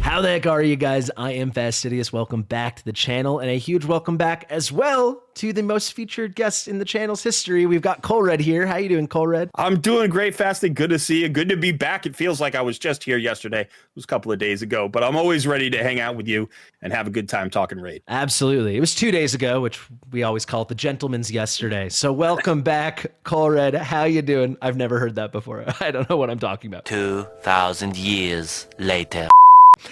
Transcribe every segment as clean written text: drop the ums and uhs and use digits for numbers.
How the heck are you guys? I am Fastidious. Welcome back to the channel, and a huge welcome back as well to the most featured guest in the channel's history. We've got Colred here. How you doing, Colred? I'm doing great, Fasti. Good to see you. Good to be back. It feels like I was just here yesterday. It was a couple of days ago, but I'm always ready to hang out with you and have a good time talking raid. Absolutely. It was 2 days ago, which we always call it the gentleman's yesterday. So welcome back, Colred. How you doing? I've never heard that before. I don't know what I'm talking about. 2,000 years later.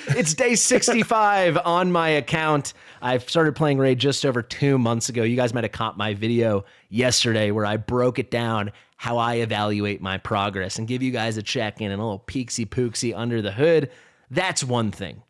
It's day 65 on my account. I've started playing Raid just over 2 months ago. You guys might have caught my video yesterday where I broke it down how I evaluate my progress and give you guys a check-in and a little peeksy-pooksy under the hood. That's one thing.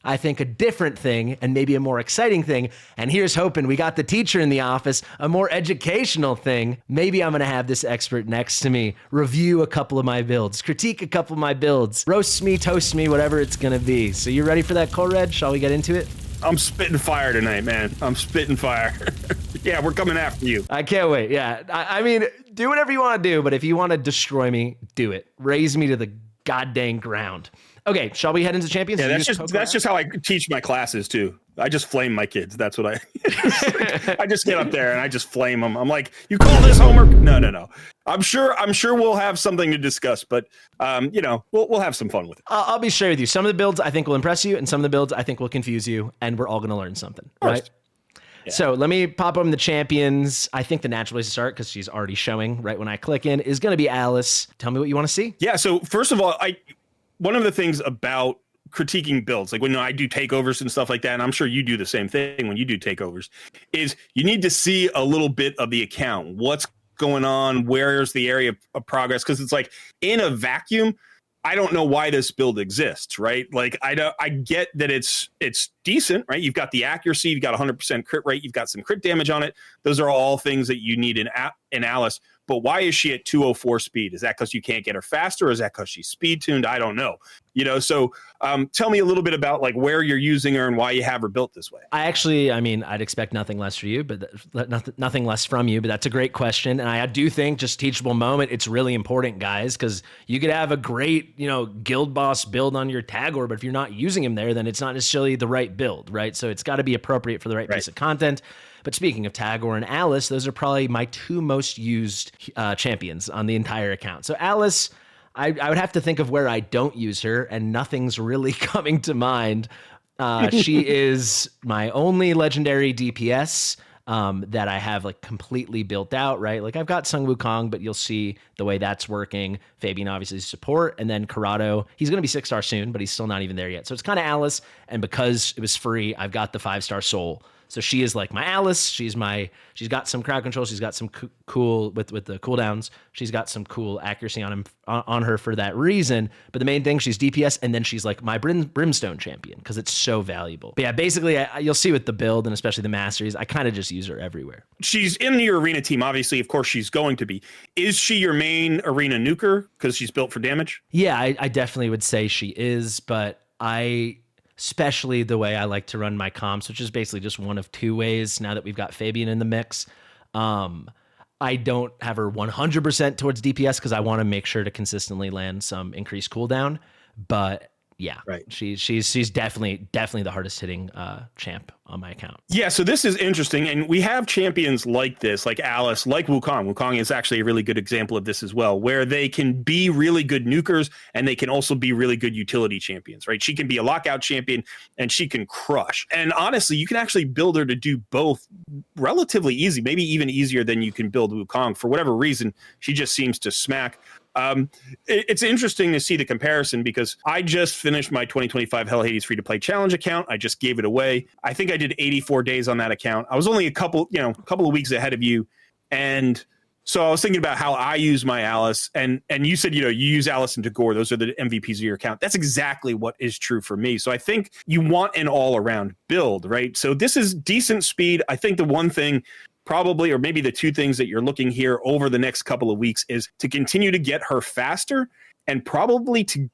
I think a different thing, and maybe a more exciting thing, and here's hoping we got the teacher in the office, a more educational thing. Maybe I'm going to have this expert next to me review a couple of my builds, critique a couple of my builds, roast me, toast me, whatever it's going to be. So you ready for that, Colred? Shall we get into it? I'm spitting fire tonight, man. I'm spitting fire. Yeah, we're coming after you. I can't wait. Yeah, I mean, do whatever you want to do, but if you want to destroy me, do it. Raise me to the goddamn ground. Okay, shall we head into champions? Yeah, that's just how I teach my classes too. I just flame my kids. That's what I just get up there and I just flame them. I'm like, you call this homework? No. I'm sure we'll have something to discuss, but we'll have some fun with it. I'll be sure with you. Some of the builds I think will impress you, and some of the builds I think will confuse you, and we're all going to learn something, right? Yeah. So let me pop on the champions. I think the natural place to start, because she's already showing right when I click in, is going to be Alice. Tell me what you want to see. Yeah. So first of all, one of the things about critiquing builds, like when I do takeovers and stuff like that, and I'm sure you do the same thing when you do takeovers, is you need to see a little bit of the account. What's going on? Where's the area of progress? Because it's like in a vacuum, I don't know why this build exists, right? Like I get that it's decent, right? You've got the accuracy, you've got 100% crit rate, you've got some crit damage on it. Those are all things that you need in Alice. But why is she at 204 speed? Is that because you can't get her faster, or is that because she's speed tuned? I don't know. So tell me a little bit about like where you're using her and why you have her built this way. I'd expect nothing less for you, but nothing less from you. But that's a great question, and I do think just teachable moment. It's really important, guys, because you could have a great guild boss build on your Tagoar, but if you're not using him there, then it's not necessarily the right build, right? So it's got to be appropriate for the right piece of content. But speaking of Tagoar and Alice, those are probably my two most used champions on the entire account. So Alice, I would have to think of where I don't use her, and nothing's really coming to mind. She is my only legendary DPS that I have like completely built out, right? Like I've got Sung Wukong, but you'll see the way that's working. Fabian obviously support, and then Corrado, he's going to be 6-star soon, but he's still not even there yet. So it's kind of Alice, and because it was free, I've got the 5-star soul. So she is like my Alice. She's got some crowd control. She's got some cool with the cooldowns. She's got some cool accuracy on her for that reason. But the main thing, she's DPS, and then she's like my Brimstone champion because it's so valuable. But yeah, basically you'll see with the build and especially the masteries, I kind of just use her everywhere. She's in your arena team, obviously. Of course, she's going to be. Is she your main arena nuker because she's built for damage? Yeah, I definitely would say she is, but especially the way I like to run my comps, which is basically just one of two ways now that we've got Fabian in the mix. I don't have her 100% towards DPS because I want to make sure to consistently land some increased cooldown. But yeah, right. She's definitely the hardest hitting champ on my account. Yeah, so this is interesting, and we have champions like this, like Alice, like Wukong. Wukong is actually a really good example of this as well, where they can be really good nukers and they can also be really good utility champions, right? She can be a lockout champion and she can crush. And honestly, you can actually build her to do both relatively easy, maybe even easier than you can build Wukong. For whatever reason, she just seems to smack. It's interesting to see the comparison because I just finished my 2025 Hell Hades free-to-play challenge account. I just gave it away. I think I did 84 days on that account. I was only a couple of weeks ahead of you. And so I was thinking about how I use my Alice, and you said, you use Alice and Tagoar. Those are the MVPs of your account. That's exactly what is true for me. So I think you want an all-around build, right? So this is decent speed. I think the one thing probably, or maybe the two things that you're looking here over the next couple of weeks is to continue to get her faster and probably to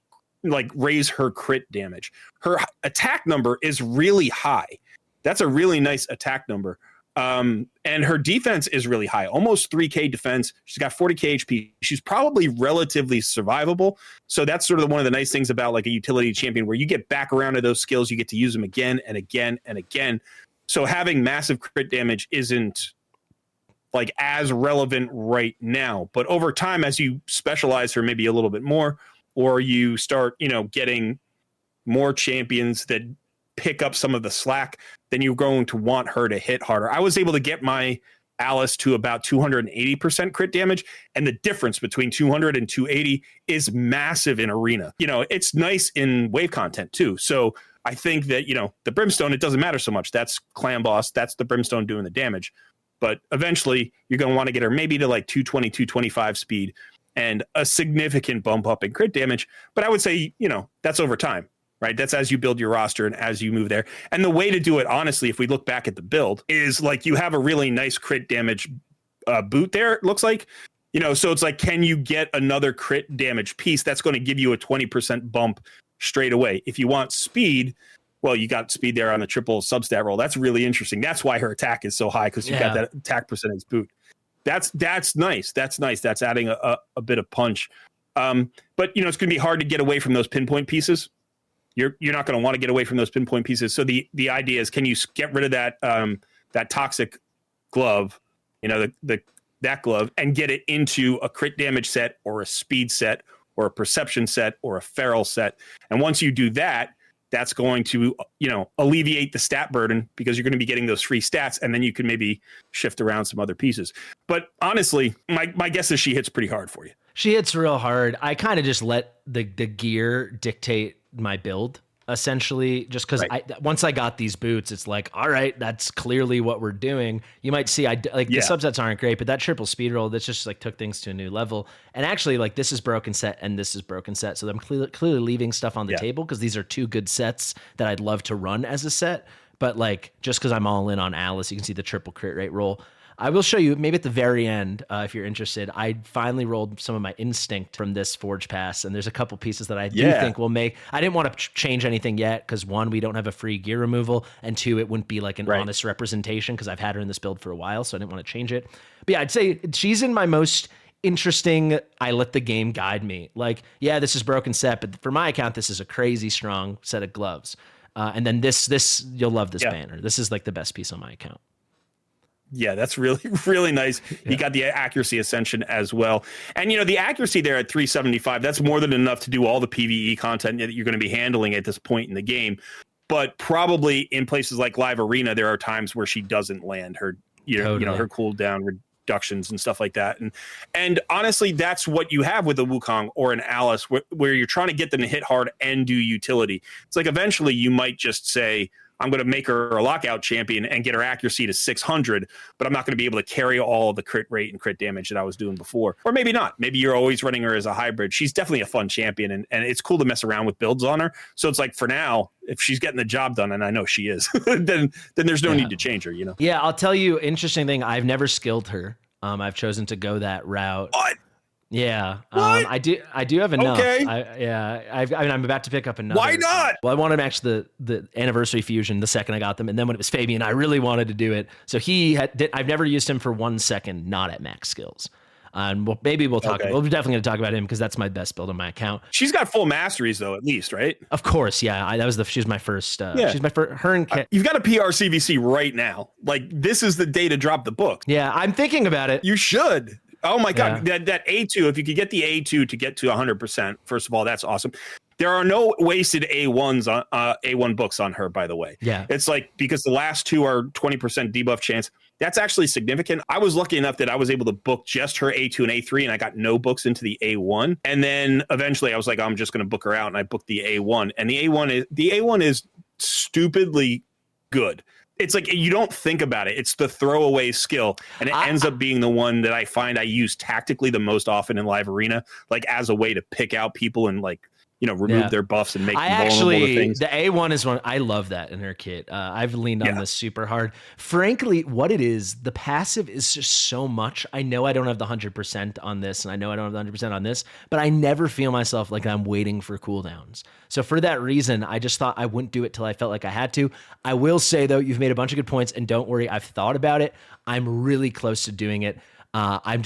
like raise her crit damage. Her attack number is really high. That's a really nice attack number. And her defense is really high, almost 3K defense. She's got 40K HP. She's probably relatively survivable. So that's sort of one of the nice things about like a utility champion, where you get back around to those skills, you get to use them again and again and again. So having massive crit damage isn't like as relevant right now, but over time, as you specialize her maybe a little bit more, or you start, getting more champions that pick up some of the slack, then you're going to want her to hit harder. I was able to get my Alice to about 280% crit damage, and the difference between 200 and 280 is massive in arena. It's nice in wave content too. So I think that, the Brimstone, it doesn't matter so much. That's clan boss. That's the Brimstone doing the damage. But eventually you're going to want to get her maybe to like 220, 225 speed and a significant bump up in crit damage. But I would say, that's over time, right? That's as you build your roster and as you move there. And the way to do it, honestly, if we look back at the build, is like you have a really nice crit damage boot there, it looks like. So it's like, can you get another crit damage piece that's going to give you a 20% bump straight away? If you want speed, well, you got speed there on the triple substat roll. That's really interesting. That's why her attack is so high, because you got that attack percentage boot. That's nice. That's nice. That's adding a bit of punch. But it's going to be hard to get away from those pinpoint pieces. You're not going to want to get away from those pinpoint pieces. So the idea is, can you get rid of that toxic glove, that glove, and get it into a crit damage set or a speed set or a perception set or a feral set? And once you do that, that's going to, alleviate the stat burden, because you're going to be getting those free stats, and then you can maybe shift around some other pieces. But honestly, my guess is she hits pretty hard for you. She hits real hard. I kind of just let the gear dictate my build, essentially, just because once I got these boots, it's like, all right, that's clearly what we're doing. You might see the subsets aren't great, but that triple speed roll, that's just like took things to a new level. And actually, like, this is broken set and this is broken set, so I'm clearly leaving stuff on the table, because these are two good sets that I'd love to run as a set. But like, just because I'm all in on Alice, you can see the triple crit rate roll. I will show you maybe at the very end, if you're interested. I finally rolled some of my instinct from this Forge Pass, and there's a couple pieces that I do think will make. I didn't want to change anything yet, because one, we don't have a free gear removal, and two, it wouldn't be like an honest representation, because I've had her in this build for a while, so I didn't want to change it. But yeah, I'd say she's in my most interesting, I let the game guide me. Like, yeah, this is broken set, but for my account, this is a crazy strong set of gloves. And then this you'll love this banner. This is like the best piece on my account. Yeah, that's really, really nice. You got the accuracy ascension as well. And, the accuracy there at 375, that's more than enough to do all the PvE content that you're going to be handling at this point in the game. But probably in places like Live Arena, there are times where she doesn't land her, her cooldown reductions and stuff like that. And honestly, that's what you have with a Wukong or an Alice, where you're trying to get them to hit hard and do utility. It's like, eventually you might just say, I'm going to make her a lockout champion and get her accuracy to 600, but I'm not going to be able to carry all of the crit rate and crit damage that I was doing before. Or maybe not. Maybe you're always running her as a hybrid. She's definitely a fun champion, and it's cool to mess around with builds on her. So it's like, for now, if she's getting the job done, and I know she is, then there's no need to change her, Yeah, I'll tell you, interesting thing, I've never skilled her. I've chosen to go that route. What? Yeah, I do have enough. Okay. I'm about to pick up another. Why not? Well, I wanted to match the anniversary fusion the second I got them, and then when it was Fabian, I really wanted to do it. So I've never used him for 1 second, not at max skills. And maybe we'll talk. We're definitely going to talk about him, because that's my best build on my account. She's got full masteries though, at least, right? Of course, yeah. She's my first. She's my first. Her and you've got a PR CVC right now. Like, this is the day to drop the book. Yeah, I'm thinking about it. You should. Oh my God, that A2, if you could get the A2 to get to 100%, first of all, that's awesome. There are no wasted A1s on A1 books on her, by the way. Yeah. It's like, because the last two are 20% debuff chance. That's actually significant. I was lucky enough that I was able to book just her A2 and A3, and I got no books into the A1. And then eventually I was like, I'm just going to book her out, and I booked the A1. And the A1 is stupidly good. It's like, you don't think about it. It's the throwaway skill. And it ends up being the one that I find I use tactically the most often in Live Arena, like as a way to pick out people and like, remove their buffs and make them I vulnerable to actually, things. the A1 is one, I love that in her kit. I've leaned on this super hard. Frankly, what it is, the passive is just so much. I know I don't have the 100% on this, and I know I don't have the 100% on this, but I never feel myself like I'm waiting for cooldowns. So for that reason, I just thought I wouldn't do it till I felt like I had to. I will say, though, you've made a bunch of good points, and don't worry, I've thought about it. I'm really close to doing it. I'm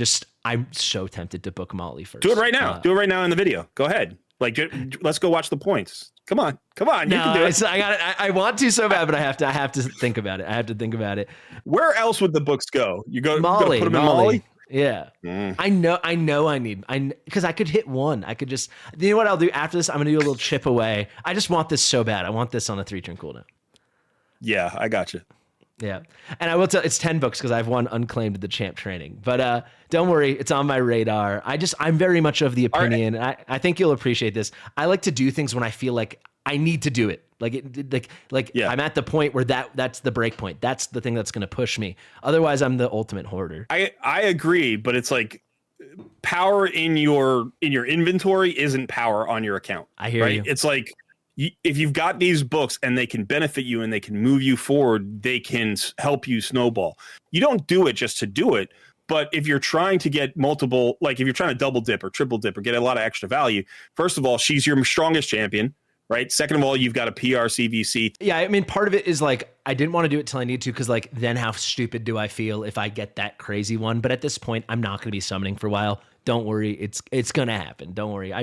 so tempted to book Molly first. Do it right now. Do it right now in the video. Go ahead. Like, let's go watch the points. Come on. You can do it. I want to so bad, but I have to think about it. Where else would the books go? You go Molly, put them in Molly? Yeah. I know because I could hit one. I could just, you know what I'll do after this? I'm going to do a little chip away. I just want this so bad. I want this on a 3-turn cooldown. Yeah, I got you. Yeah. And I will tell, it's 10 books because I've won unclaimed the champ training, but don't worry. It's on my radar. I'm very much of the opinion. Right. I think you'll appreciate this. I like to do things when I feel like I need to do it. I'm at the point where that's the break point. That's the thing that's going to push me. Otherwise I'm the ultimate hoarder. I agree, but it's like power in your inventory isn't power on your account. I hear you. It's like, if you've got these books and they can benefit you and they can move you forward, they can help you snowball. You don't do it just to do it. But if you're trying to get multiple, like if you're trying to double dip or triple dip or get a lot of extra value, first of all, she's your strongest champion, right? Second of all, you've got a PR CVC. Yeah, I mean, part of it is like, I didn't want to do it till I need to, because like, then how stupid do I feel if I get that crazy one? But at this point, I'm not going to be summoning for a while. Don't worry, it's going to happen. Don't worry. I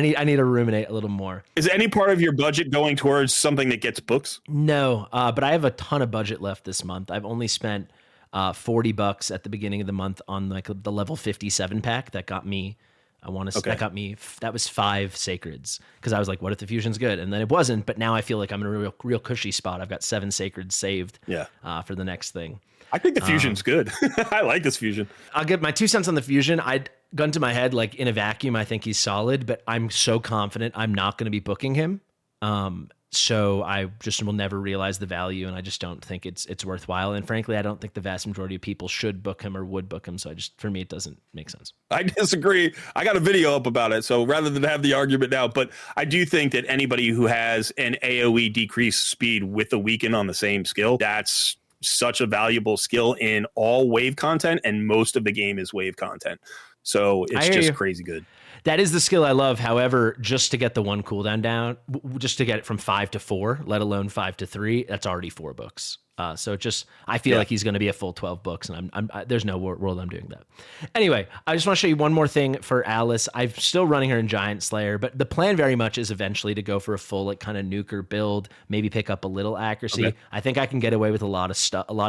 need to ruminate a little more. Is any part of your budget going towards something that gets books? No, but I have a ton of budget left this month. I've only spent $40 at the beginning of the month on like the level 57 pack that got me. That was 5 sacreds, because I was like, what if the fusion's good? And then it wasn't, but now I feel like I'm in a real cushy spot. I've got 7 sacreds saved for the next thing. I think the fusion's good. I like this fusion. I'll get my 2 cents on the fusion. I'd gun to my head, like in a vacuum, I think he's solid, but I'm so confident I'm not going to be booking him. So I just will never realize the value, and I just don't think it's worthwhile. And frankly, I don't think the vast majority of people should book him or would book him. So for me, it doesn't make sense. I disagree. I got a video up about it. So rather than have the argument now, but I do think that anybody who has an AoE decreased speed with a weaken on the same skill, that's such a valuable skill in all wave content, and most of the game is wave content. So it's just crazy good. That is the skill I love. However, just to get the 1 cooldown down, just to get it from 5 to 4, let alone 5 to 3, that's already 4 books. So I feel like he's going to be a full 12 books, and there's no world I'm doing that. Anyway, I just want to show you one more thing for Alice. I'm still running her in Giant Slayer, but the plan very much is eventually to go for a full like kind of nuker build, maybe pick up a little accuracy. Okay. I think I can get away with a lot of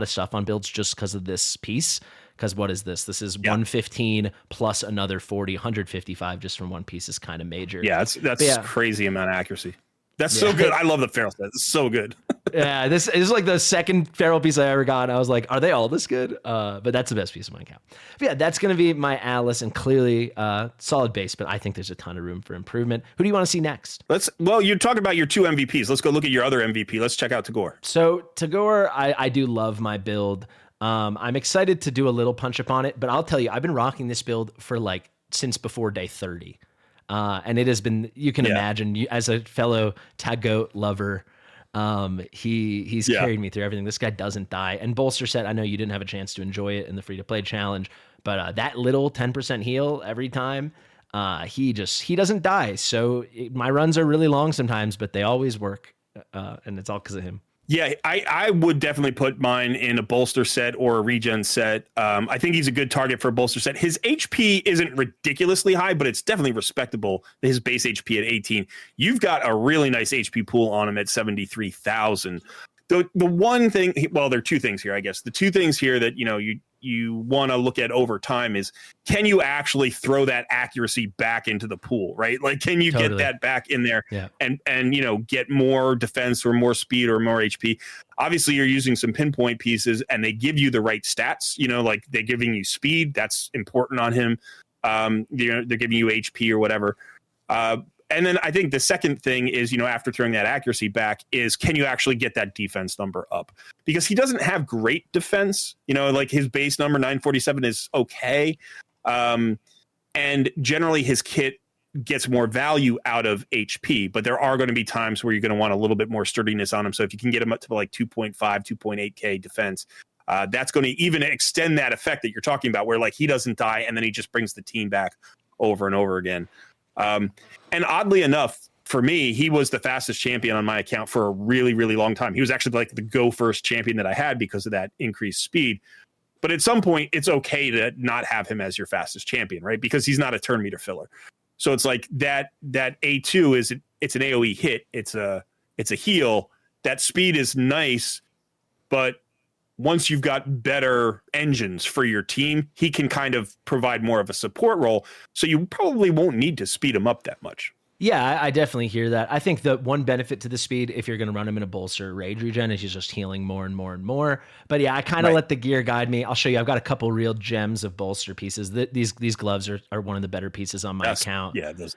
stuff on builds just because of this piece. Because what is this? This is 115 plus another 40, 155 just from one piece is kind of major. Yeah, that's crazy amount of accuracy. That's so good. I love the feral set. It's so good. Yeah, this is like the second feral piece I ever got. And I was like, are they all this good? But that's the best piece of my account. But yeah, that's going to be my Alice, and clearly solid base, but I think there's a ton of room for improvement. Who do you want to see next? You're talking about your 2 MVPs. Let's go look at your other MVP. Let's check out Tagoar. So Tagoar, I do love my build. I'm excited to do a little punch up on it, but I'll tell you, I've been rocking this build for like since before day 30. And it has been, you can imagine, as a fellow Tagoat lover, he's carried me through everything. This guy doesn't die. And Bolster set, I know you didn't have a chance to enjoy it in the free-to-play challenge, but that little 10% heal every time, he doesn't die. So my runs are really long sometimes, but they always work, and it's all because of him. Yeah, I would definitely put mine in a bolster set or a regen set. I think he's a good target for a bolster set. His HP isn't ridiculously high, but it's definitely respectable. His base HP at 18. You've got a really nice HP pool on him at 73,000. The one thing, well, there are 2 things here, I guess. The 2 things here that, you want to look at over time is, can you actually throw that accuracy back into the pool, right? Like, can you get that back in there and get more defense or more speed or more HP? Obviously, you're using some pinpoint pieces, and they give you the right stats. Like they're giving you speed. That's important on him. They're giving you HP or whatever. And then I think the second thing is, after throwing that accuracy back, is can you actually get that defense number up? Because he doesn't have great defense. Like his base number 947 is okay. And generally his kit gets more value out of HP, but there are going to be times where you're going to want a little bit more sturdiness on him. So if you can get him up to like 2.5, 2.8K defense, that's going to even extend that effect that you're talking about, where like he doesn't die and then he just brings the team back over and over again. And oddly enough, for me, he was the fastest champion on my account for a really, really long time. He was actually like the go first champion that I had because of that increased speed. But at some point, it's okay to not have him as your fastest champion, right? Because he's not a turn meter filler. So it's like that A2 is it's an AoE hit. It's a heal. That speed is nice, but once you've got better engines for your team, he can kind of provide more of a support role. So you probably won't need to speed him up that much. Yeah, I definitely hear that. I think the one benefit to the speed, if you're going to run him in a bolster rage regen, is he's just healing more and more and more. But yeah, I kind of let the gear guide me. I'll show you. I've got a couple real gems of bolster pieces. These gloves are one of the better pieces on my account.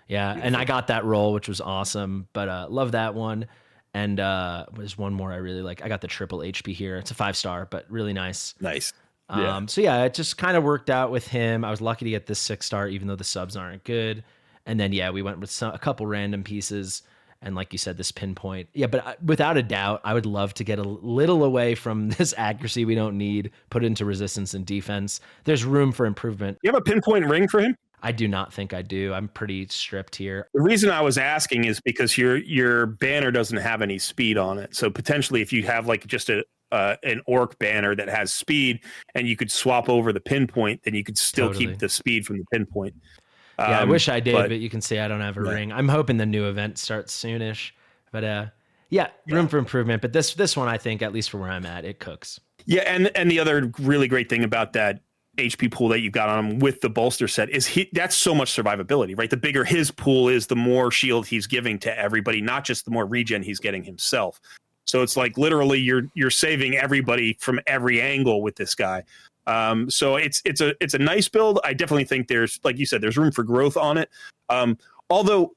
Yeah, and I got that roll, which was awesome. But love that one. And there's one more I really like. I got the triple HP here. It's a 5-star, but really nice. Nice. So yeah, it just kind of worked out with him. I was lucky to get this 6-star, even though the subs aren't good. And then, yeah, we went with a couple random pieces. And like you said, this pinpoint. Yeah, but without a doubt, I would love to get a little away from this accuracy we don't need, put into resistance and defense. There's room for improvement. You have a pinpoint ring for him? I do not think I do. I'm pretty stripped here. The reason I was asking is because your banner doesn't have any speed on it. So potentially if you have like just an orc banner that has speed and you could swap over the pinpoint, then you could still keep the speed from the pinpoint. Yeah, I wish I did, but you can see I don't have a ring. I'm hoping the new event starts soonish. But room for improvement. But this one, I think, at least for where I'm at, it cooks. Yeah, and the other really great thing about that HP pool that you've got on him with the bolster set is that's so much survivability, right? The bigger his pool is, the more shield he's giving to everybody, not just the more regen he's getting himself. So it's like literally you're saving everybody from every angle with this guy. So it's a nice build. I definitely think there's, like you said, there's room for growth on it. Although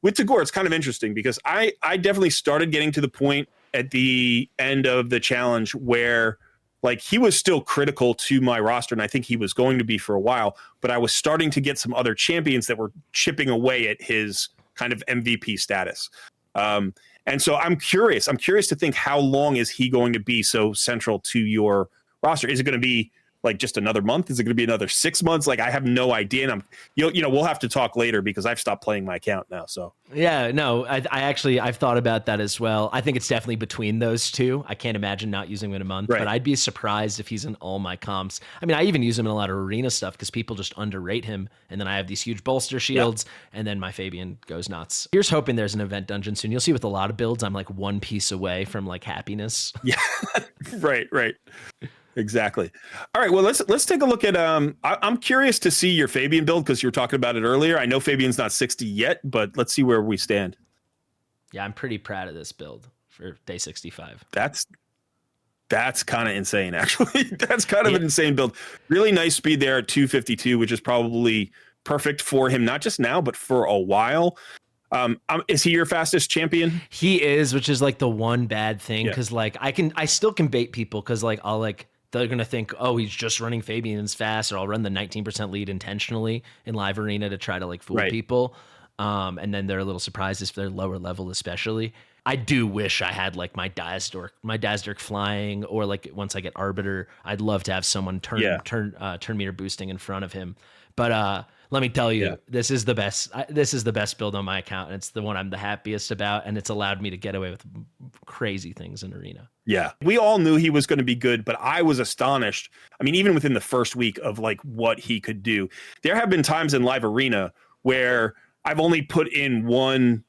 with Tagoar, it's kind of interesting because I definitely started getting to the point at the end of the challenge where like he was still critical to my roster, and I think he was going to be for a while, but I was starting to get some other champions that were chipping away at his kind of MVP status. And so I'm curious to think, how long is he going to be so central to your roster? Is it going to be like just another month? Is it going to be another 6 months? Like, I have no idea. And we'll have to talk later because I've stopped playing my account now. So yeah, no, I've thought about that as well. I think it's definitely between those two. I can't imagine not using him in a month, but I'd be surprised if he's in all my comps. I mean, I even use him in a lot of arena stuff because people just underrate him. And then I have these huge bolster shields, and then my Fabian goes nuts. Here's hoping there's an event dungeon soon. You'll see with a lot of builds, I'm like one piece away from like happiness. Yeah, right. Exactly. All right. Well, let's take a look at. I'm curious to see your Fabian build because you were talking about it earlier. I know Fabian's not 60 yet, but let's see where we stand. Yeah, I'm pretty proud of this build for day 65. That's kind of insane, actually. That's kind of an insane build. Really nice speed there at 252, which is probably perfect for him, not just now, but for a while. Is he your fastest champion? He is, which is like the one bad thing because like I still can bait people because like they're going to think, oh, he's just running Fabian's fast, or I'll run the 19% lead intentionally in live arena to try to like fool people. And then they're a little surprised if they're lower level, especially. I do wish I had like my Dazdork flying, or like once I get Arbiter, I'd love to have someone turn meter boosting in front of him. But let me tell you, this is the best. This is the best build on my account, and it's the one I'm the happiest about, and it's allowed me to get away with crazy things in arena. Yeah, we all knew he was going to be good, but I was astonished. I mean, even within the first week of like what he could do, there have been times in live arena where I've only put in one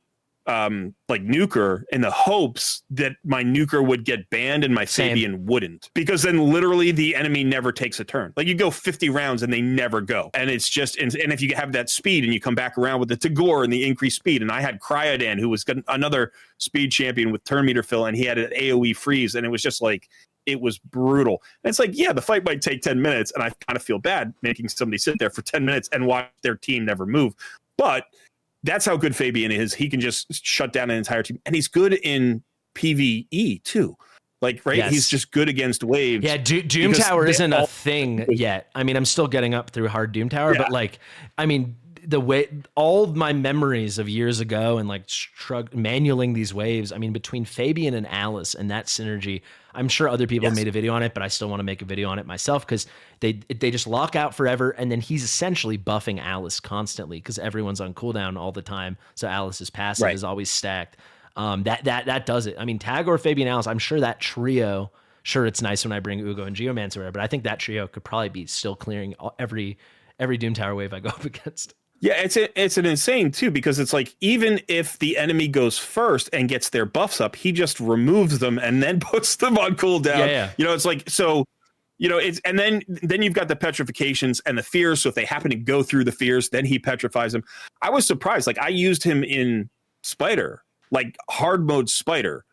like nuker in the hopes that my nuker would get banned and my Fabian wouldn't, because then literally the enemy never takes a turn. Like you go 50 rounds and they never go. And it's just, and if you have that speed and you come back around with the Tagoar and the increased speed, and I had Cryodan, who was another speed champion with turn meter fill, and he had an AoE freeze, and it was just like, it was brutal. And it's like, yeah, the fight might take 10 minutes, and I kind of feel bad making somebody sit there for 10 minutes and watch their team never move. But that's how good Fabian is. He can just shut down an entire team. And he's good in PvE too. Like, right? Yes. He's just good against waves. Yeah, Doom Tower isn't a thing yet. I mean, I'm still getting up through hard Doom Tower, but like, I mean, the way all of my memories of years ago and like manualing these waves, I mean, between Fabian and Alice and that synergy, I'm sure other people made a video on it, but I still want to make a video on it myself because they just lock out forever. And then he's essentially buffing Alice constantly because everyone's on cooldown all the time. So Alice's passive is always stacked. That does it. I mean, Tagoar, Fabian, Alice, I'm sure that trio, sure, it's nice when I bring Ugo and Geomancer, but I think that trio could probably be still clearing every Doom Tower wave I go up against. Yeah, it's an insane too, because it's like, even if the enemy goes first and gets their buffs up, he just removes them and then puts them on cooldown. Yeah. You know, it's like, so, you know, it's, and then you've got the petrifications and the fears. So if they happen to go through the fears, then he petrifies them. I was surprised. Like, I used him in Spider, like hard mode Spider,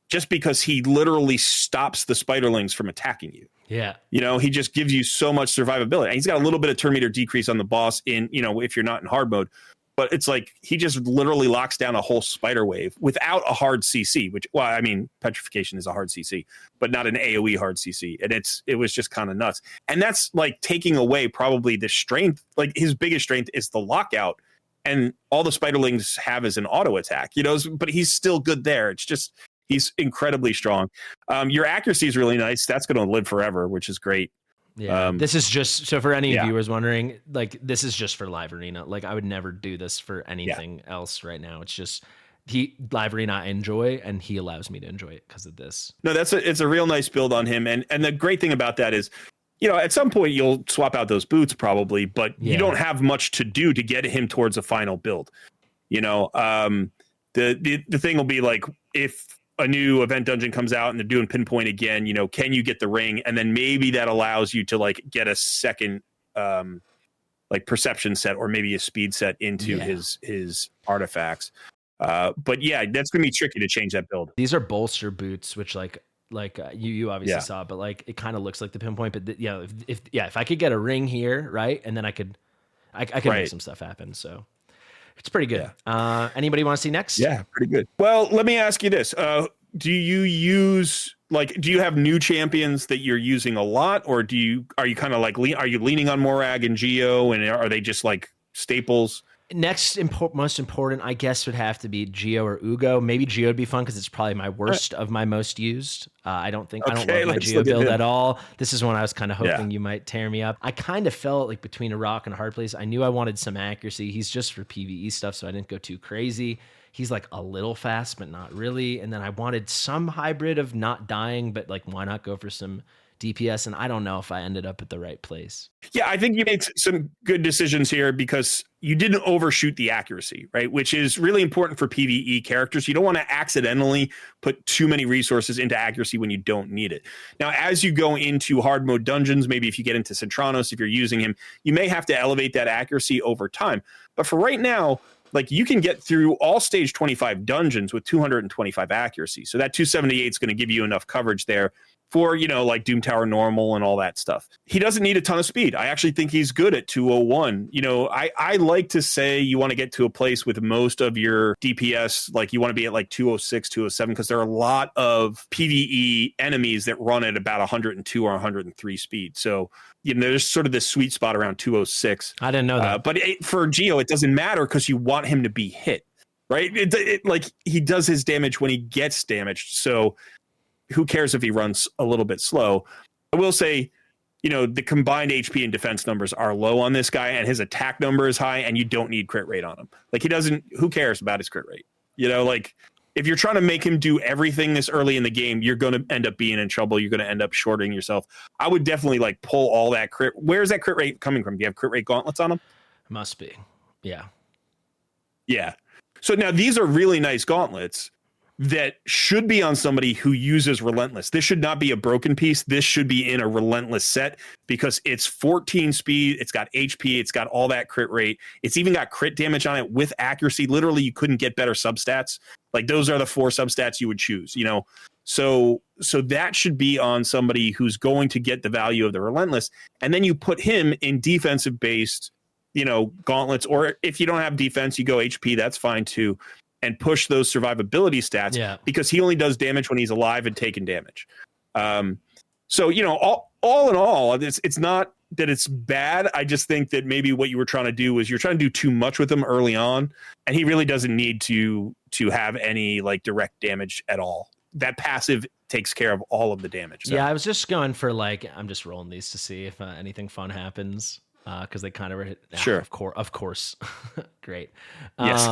just because he literally stops the spiderlings from attacking you. Yeah. You know, he just gives you so much survivability. And he's got a little bit of turn meter decrease on the boss in, you know, if you're not in hard mode. But it's like he just literally locks down a whole spider wave without a hard CC, which, well, I mean, petrification is a hard CC, but not an AoE hard CC. And it was just kind of nuts. And that's like taking away probably the strength. Like, his biggest strength is the lockout. And all the spiderlings have is an auto attack, you know, but he's still good there. It's just, he's incredibly strong. Your accuracy is really nice. That's going to live forever, which is great. Yeah. This is just, so for any viewers wondering, like, this is just for live arena. Like, I would never do this for anything else right now. It's just live arena I enjoy, and he allows me to enjoy it because of this. No, it's a real nice build on him. And the great thing about that is, you know, at some point you'll swap out those boots probably, but you don't have much to do to get him towards a final build. You know, the thing will be like, if a new event dungeon comes out and they're doing pinpoint again, you know, can you get the ring? And then maybe that allows you to like get a second like perception set or maybe a speed set into his artifacts. But yeah, that's gonna be tricky to change that build. These are bolster boots, which you obviously saw, but like it kind of looks like the pinpoint. But if I could get a ring here, right, and then I could make some stuff happen. So it's pretty good. Yeah. Anybody want to see next? Yeah, pretty good. Well, let me ask you this: do you have new champions that you're using a lot, or are you kind of like are you leaning on Morag and Geo, and are they just like staples? Next, most important, I guess, would have to be Geo or Ugo. Maybe Geo would be fun because it's probably my worst of my most used. I don't love my Geo build at all. This is one I was kind of hoping you might tear me up. I kind of felt like between a rock and a hard place. I knew I wanted some accuracy. He's just for PvE stuff, so I didn't go too crazy. He's like a little fast, but not really. And then I wanted some hybrid of not dying, but like, why not go for some DPS? And I don't know if I ended up at the right place. Yeah, I think you made some good decisions here because you didn't overshoot the accuracy, right? Which is really important for PvE characters. You don't want to accidentally put too many resources into accuracy when you don't need it. Now, as you go into hard mode dungeons, maybe if you get into Centranos, if you're using him, you may have to elevate that accuracy over time. But for right now, like, you can get through all stage 25 dungeons with 225 accuracy. So that 278 is going to give you enough coverage there for, you know, like Doom Tower normal and all that stuff. He doesn't need a ton of speed. I actually think he's good at 201. You know, I like to say you want to get to a place with most of your DPS, like you want to be at like 206, 207, because there are a lot of PvE enemies that run at about 102 or 103 speed. So, you know, there's sort of this sweet spot around 206. I didn't know that. But for Geo, it doesn't matter because you want him to be hit, right? Like, he does his damage when he gets damaged. So who cares if he runs a little bit slow? I will say, you know, the combined HP and defense numbers are low on this guy, and his attack number is high, and you don't need crit rate on him. Like, who cares about his crit rate? You know, like, if you're trying to make him do everything this early in the game, you're going to end up being in trouble. You're going to end up shorting yourself. I would definitely like pull all that crit. Where's that crit rate coming from? Do you have crit rate gauntlets on him? Must be. Yeah. Yeah. So now these are really nice gauntlets that should be on somebody who uses Relentless. This should not be a broken piece. This should be in a Relentless set because it's 14 speed. It's got HP. It's got all that crit rate. It's even got crit damage on it with accuracy. Literally, you couldn't get better substats. Like, those are the 4 substats you would choose, you know? So that should be on somebody who's going to get the value of the Relentless. And then you put him in defensive based, you know, gauntlets, or if you don't have defense, you go HP, that's fine too. And push those survivability stats because he only does damage when he's alive and taking damage. So, you know, all in all, it's not that it's bad. I just think that maybe what you were trying to do was you're trying to do too much with him early on, and he really doesn't need to have any like direct damage at all. That passive takes care of all of the damage. So. Yeah, I was just going for like, I'm just rolling these to see if anything fun happens. Because they kind of were sure, of course, great. Yes.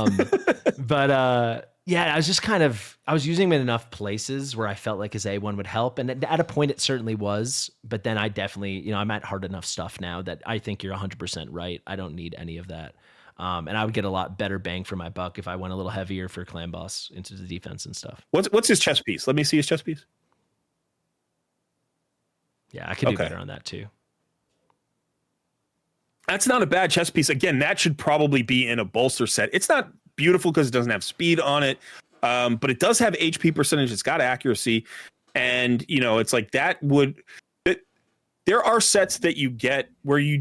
Yeah, I was using him in enough places where I felt like his A1 would help, and at a point it certainly was. But then I definitely, I'm at hard enough stuff now that I think you're 100% right. I don't need any of that, and I would get a lot better bang for my buck if I went a little heavier for Clan Boss into the defense and stuff. What's his chess piece? Let me see his chess piece. Yeah, I could do better on that too. That's not a bad chess piece. Again, that should probably be in a bolster set. It's not beautiful because it doesn't have speed on it, but it does have HP percentage. It's got accuracy, and it's like that would. There are sets that you get where you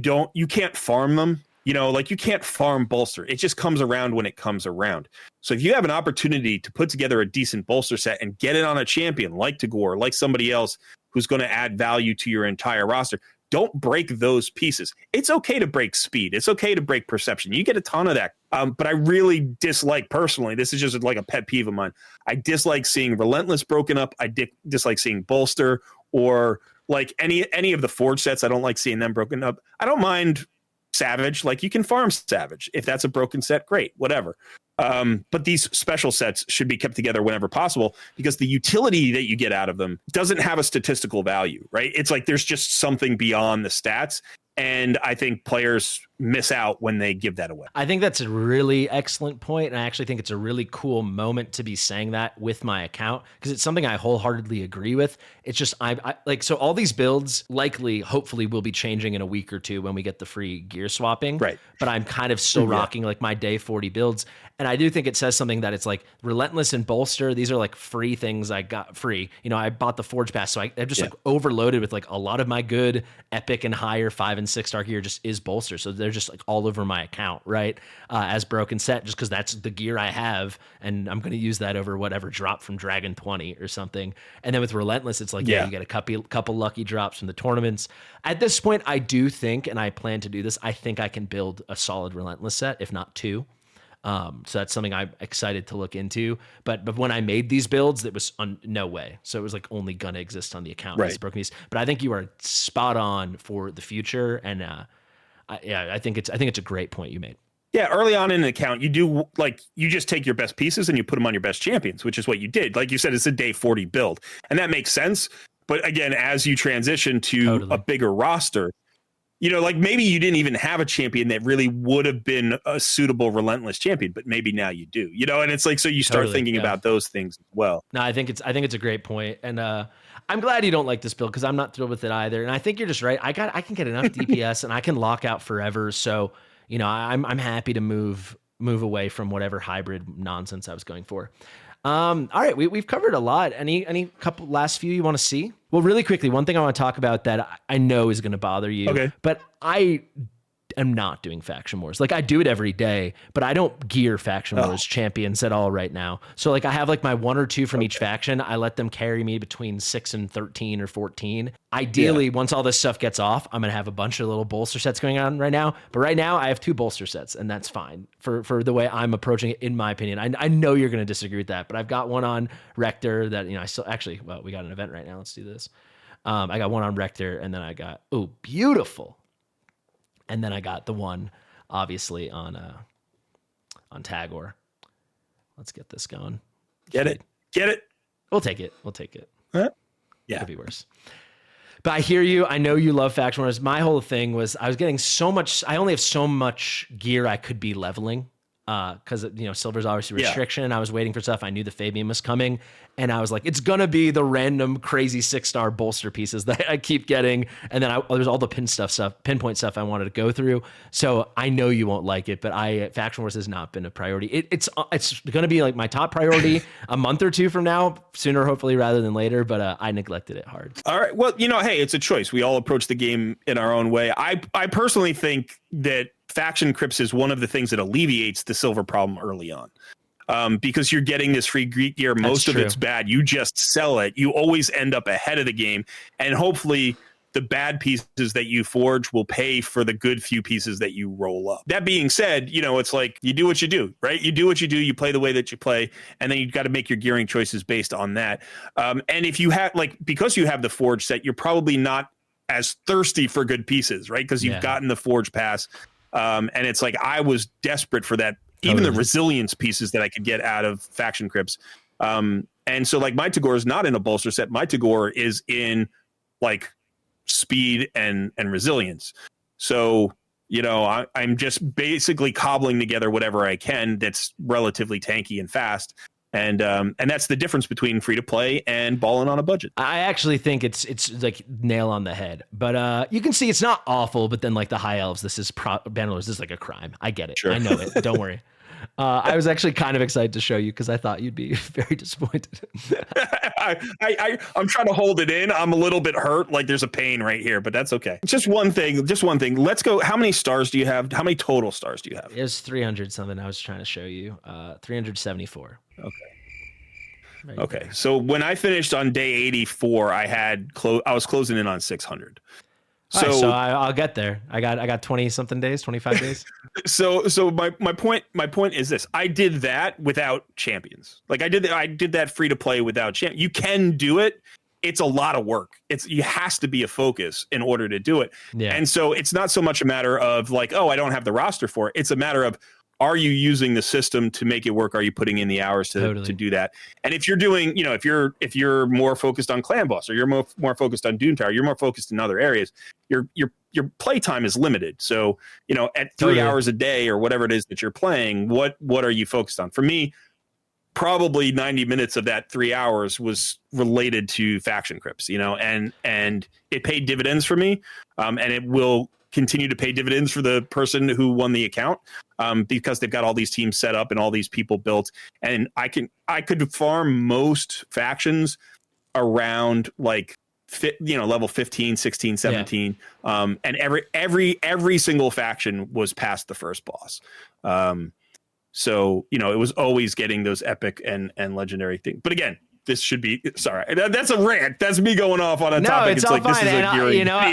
can't farm them. Like you can't farm bolster. It just comes around when it comes around. So if you have an opportunity to put together a decent bolster set and get it on a champion like Tagoar, like somebody else who's going to add value to your entire roster. Don't break those pieces. It's okay to break speed. It's okay to break perception. You get a ton of that. But I really dislike personally, this is just like a pet peeve of mine. I dislike seeing Relentless broken up. I dislike seeing Bolster or like any of the Forge sets. I don't like seeing them broken up. I don't mind Savage. Like you can farm Savage. If that's a broken set, great, whatever. But these special sets should be kept together whenever possible because the utility that you get out of them doesn't have a statistical value, right? It's like there's just something beyond the stats. And I think players miss out when they give that away. I think that's a really excellent point, and I actually think it's a really cool moment to be saying that with my account because it's something I wholeheartedly agree with. It's just I like so all these builds hopefully will be changing in a week or two when we get the free gear swapping. Right. But I'm kind of still rocking like my day 40 builds. And I do think it says something that it's like Relentless and Bolster. These are like free things I got free. I bought the Forge Pass, so I'm just like overloaded with like a lot of my good epic and higher 5 and 6 star gear just is Bolster. So they're just like all over my account, right? As broken set, just because that's the gear I have, and I'm going to use that over whatever drop from Dragon 20 or something. And then with Relentless, it's like you get a couple lucky drops from the tournaments. At this point, I do think, and I plan to do this, I think I can build a solid Relentless set, if not two. So that's something I'm excited to look into. But when I made these builds, it was no way. So it was like only gonna exist on the account. Right. Broken piece. But I think you are spot on for the future, and I think it's a great point you made. Yeah, early on in an account, you just take your best pieces and you put them on your best champions, which is what you did. Like you said, it's a day 40 build, and that makes sense. But again, as you transition to a bigger roster. Like maybe you didn't even have a champion that really would have been a suitable Relentless champion, but maybe now you do, and it's like, so you start thinking about those things as well. No, I think it's a great point. And, I'm glad you don't like this build because I'm not thrilled with it either. And I think you're just right. I can get enough DPS and I can lock out forever. So, I'm happy to move away from whatever hybrid nonsense I was going for. All right, we've covered a lot. Any couple last few you want to see? Well, really quickly, one thing I want to talk about that I know is going to bother you, but I am not doing faction wars. Like I do it every day, but I don't gear faction wars champions at all right now. So like I have like my 1 or 2 from each faction. I let them carry me between 6 and 13 or 14. Ideally, once all this stuff gets off, I'm going to have a bunch of little bolster sets going on right now. But right now I have 2 bolster sets, and that's fine for the way I'm approaching it, in my opinion. I know you're going to disagree with that, but I've got one on Rector that, I still actually, well, we got an event right now. Let's do this. I got one on Rector, and then I got, beautiful. And then I got the one, obviously, on Tagoar. Let's get this going. Get it. We'll take it. Huh? Yeah. Could be worse. But I hear you. I know you love faction wars. My whole thing was I was getting so much. I only have so much gear I could be leveling. Because silver's obviously restriction. I was waiting for stuff. I knew the Fabian was coming, and I was like, it's gonna be the random crazy 6-star bolster pieces that I keep getting, and then there's all the pinpoint stuff I wanted to go through. So I know you won't like it, but faction wars has not been a priority. It's gonna be like my top priority a month or 2 from now, sooner hopefully rather than later. But I neglected it hard. All right, well, hey, it's a choice. We all approach the game in our own way. I personally think that faction crypts is one of the things that alleviates the silver problem early on, because you're getting this free gear. Most of it's bad. You just sell it. You always end up ahead of the game, and hopefully the bad pieces that you forge will pay for the good few pieces that you roll up. That being said, it's like you do what you do, right? You do what you do, you play the way that you play, and then you've got to make your gearing choices based on that. And if you have, because you have the forge set, you're probably not as thirsty for good pieces, right? Because you've gotten the forge pass. And it's like I was desperate for that, even the resilience pieces that I could get out of faction crypts. And so like my Tagoar is not in a bolster set. My Tagoar is in like speed and resilience. So I'm just basically cobbling together whatever I can that's relatively tanky and fast, and that's the difference between free to play and balling on a budget. I actually think it's like nail on the head, but you can see it's not awful. But then like the high elves, this is Bannerlords, this is like a crime. I get it. Sure. I know it. Don't worry. I was actually kind of excited to show you because I thought you'd be very disappointed. I'm trying to hold it in. I'm a little bit hurt. Like there's a pain right here, but that's okay. Just one thing. Let's go. How many stars do you have? How many total stars do you have? It was 300 something. I was trying to show you. 374. Okay. So when I finished on day 84, I was closing in on 600. So I'll get there. I got 20 something days, 25 days. So my point is this: I did that without champions. Like I did that free to play without champ. You can do it. It's a lot of work. You has to be a focus in order to do it. Yeah. And so it's not so much a matter of like, oh, I don't have the roster for it. It's a matter of, are you using the system to make it work? Are you putting in the hours to do that? And if you're doing, if you're more focused on Clan Boss, or you're more focused on Dune Tower, you're more focused in other areas, your play time is limited. So, at 3 hours a day or whatever it is that you're playing, what are you focused on? For me, probably 90 minutes of that 3 hours was related to faction crypts, and it paid dividends for me. And it will continue to pay dividends for the person who won the account, because they've got all these teams set up and all these people built. And I could farm most factions around like level 15, 16, 17. Yeah. And every single faction was past the first boss. So, it was always getting those epic and legendary things. But again, this should be sorry. That's a rant. That's me going off on a topic. It's all like, fine.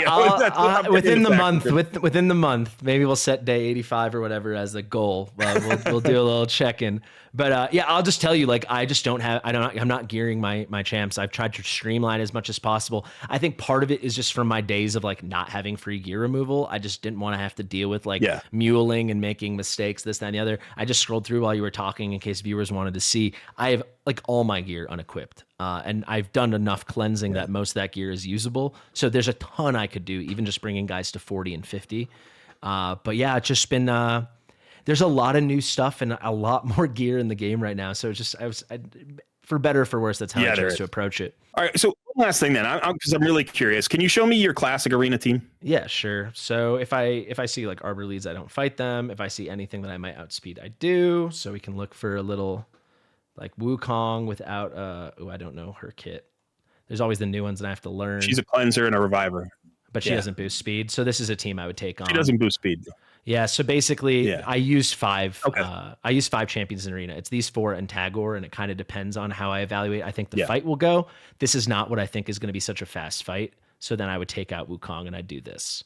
I'll, within the month, maybe we'll set day 85 or whatever as the goal. We'll do a little check-in. But I'll just tell you, like, I'm not gearing my champs. I've tried to streamline as much as possible. I think part of it is just from my days of like not having free gear removal. I just didn't want to have to deal with muling and making mistakes, this, that, and the other. I just scrolled through while you were talking in case viewers wanted to see. I have like all my gear unequipped. And I've done enough cleansing that most of that gear is usable. So there's a ton I could do, even just bringing guys to 40 and 50. But yeah, it's just been, there's a lot of new stuff and a lot more gear in the game right now. So it's just, for better or for worse, that's how I chose to approach it. All right. So one last thing then, because I'm really curious. Can you show me your classic arena team? Yeah, sure. So if I see like Arbor leads, I don't fight them. If I see anything that I might outspeed, I do. So we can look for a little like Wukong without I don't know her kit. There's always the new ones and I have to learn. She's a cleanser and a reviver. But she doesn't boost speed. So this is a team I would take on. She doesn't boost speed. Yeah, so basically I use 5 I use 5 champions in arena. It's these 4 and Tagoar, and it kind of depends on how I evaluate I think the fight will go. This is not what I think is going to be such a fast fight. So then I would take out Wukong and I'd do this.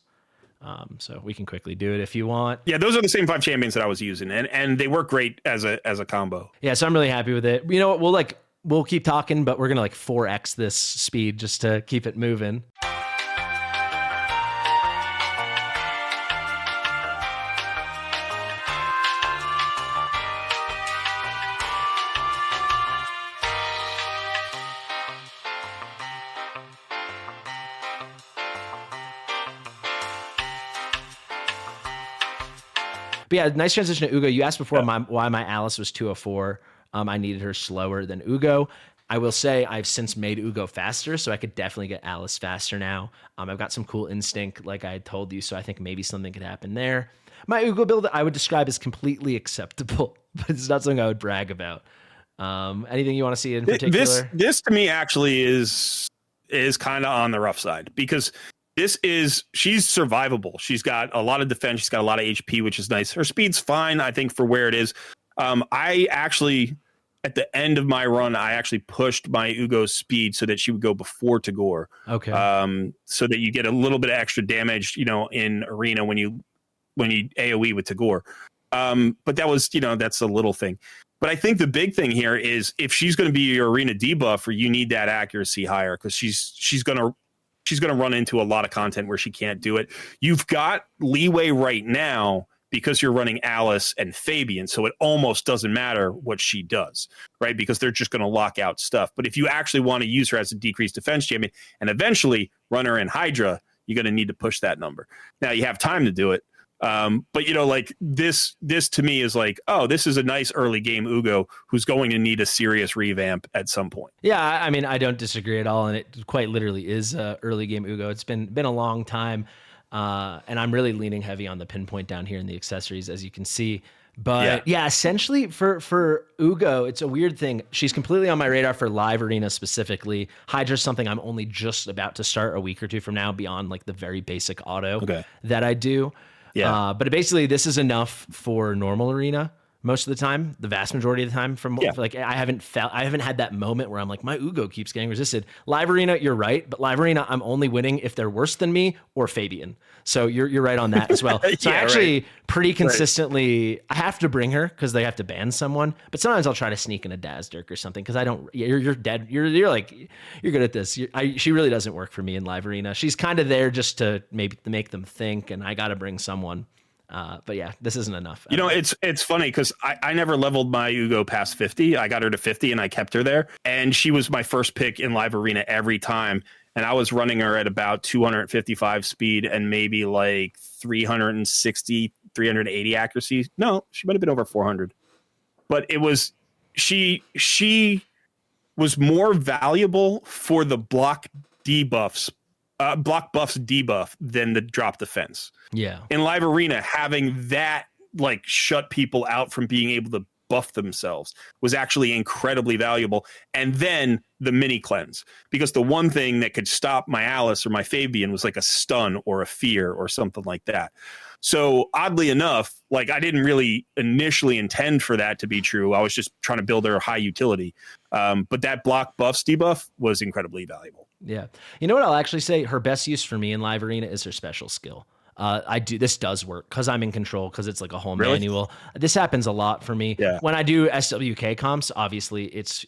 So we can quickly do it if you want. Yeah, those are the same 5 champions that I was using, and they work great as a combo. Yeah, so I'm really happy with it. You know what? We'll keep talking, but we're gonna 4x this speed just to keep it moving. But yeah, nice transition to Ugo. You asked before why my Alice was 204. I needed her slower than Ugo. I will say I've since made Ugo faster, so I could definitely get Alice faster now. I've got some cool instinct, like I told you, so I think maybe something could happen there. My Ugo build I would describe as completely acceptable, but it's not something I would brag about. Anything you want to see in particular? This to me actually is kind of on the rough side, because she's survivable. She's got a lot of defense. She's got a lot of HP, which is nice. Her speed's fine, I think, for where it is. I actually at the end of my run, I actually pushed my Ugo's speed so that she would go before Tagoar. Okay. So that you get a little bit of extra damage, in arena when you AoE with Tagoar. But that was, that's a little thing. But I think the big thing here is if she's going to be your arena debuffer, you need that accuracy higher because she's going to run into a lot of content where she can't do it. You've got leeway right now because you're running Alice and Fabian, so it almost doesn't matter what she does, right? Because they're just going to lock out stuff. But if you actually want to use her as a decreased defense champion and eventually run her in Hydra, you're going to need to push that number. Now you have time to do it. But like this to me is like, oh, this is a nice early game Ugo who's going to need a serious revamp at some point. Yeah, I mean, I don't disagree at all, and it quite literally is early game Ugo. It's been a long time, and I'm really leaning heavy on the pinpoint down here in the accessories, as you can see. But yeah essentially for Ugo, it's a weird thing. She's completely on my radar for live arena specifically. Hydra's something I'm only just about to start a week or two from now, beyond like the very basic auto that I do. Yeah. But basically, this is enough for normal arena most of the time, the vast majority of the time. Like I haven't had that moment where I'm like, my Ugo keeps getting resisted. Live arena, you're right, but live arena, I'm only winning if they're worse than me or Fabian. So you're right on that as well. So actually, pretty consistently, I have to bring her because they have to ban someone. But sometimes I'll try to sneak in a Dazdirk or something because I don't. You're dead. You're good at this. She really doesn't work for me in live arena. She's kind of there just to maybe make them think, and I got to bring someone. But yeah, this isn't enough. It's funny because I never leveled my Ugo past 50. I got her to 50 and I kept her there. And she was my first pick in live arena every time. And I was running her at about 255 speed and maybe like 360, 380 accuracy. No, she might have been over 400. But it was, she was more valuable for the block buffs debuff than the drop defense. Yeah. In live arena, having that like shut people out from being able to buff themselves was actually incredibly valuable. And then the mini cleanse, because the one thing that could stop my Alice or my Fabian was like a stun or a fear or something like that. So oddly enough, like I didn't really initially intend for that to be true. I was just trying to build her high utility. But that block buffs debuff was incredibly valuable. Yeah. You know what I'll actually say? Her best use for me in live arena is her special skill. This does work because I'm in control, because it's like a whole manual. This happens a lot for me. Yeah. When I do SWK comps, obviously it's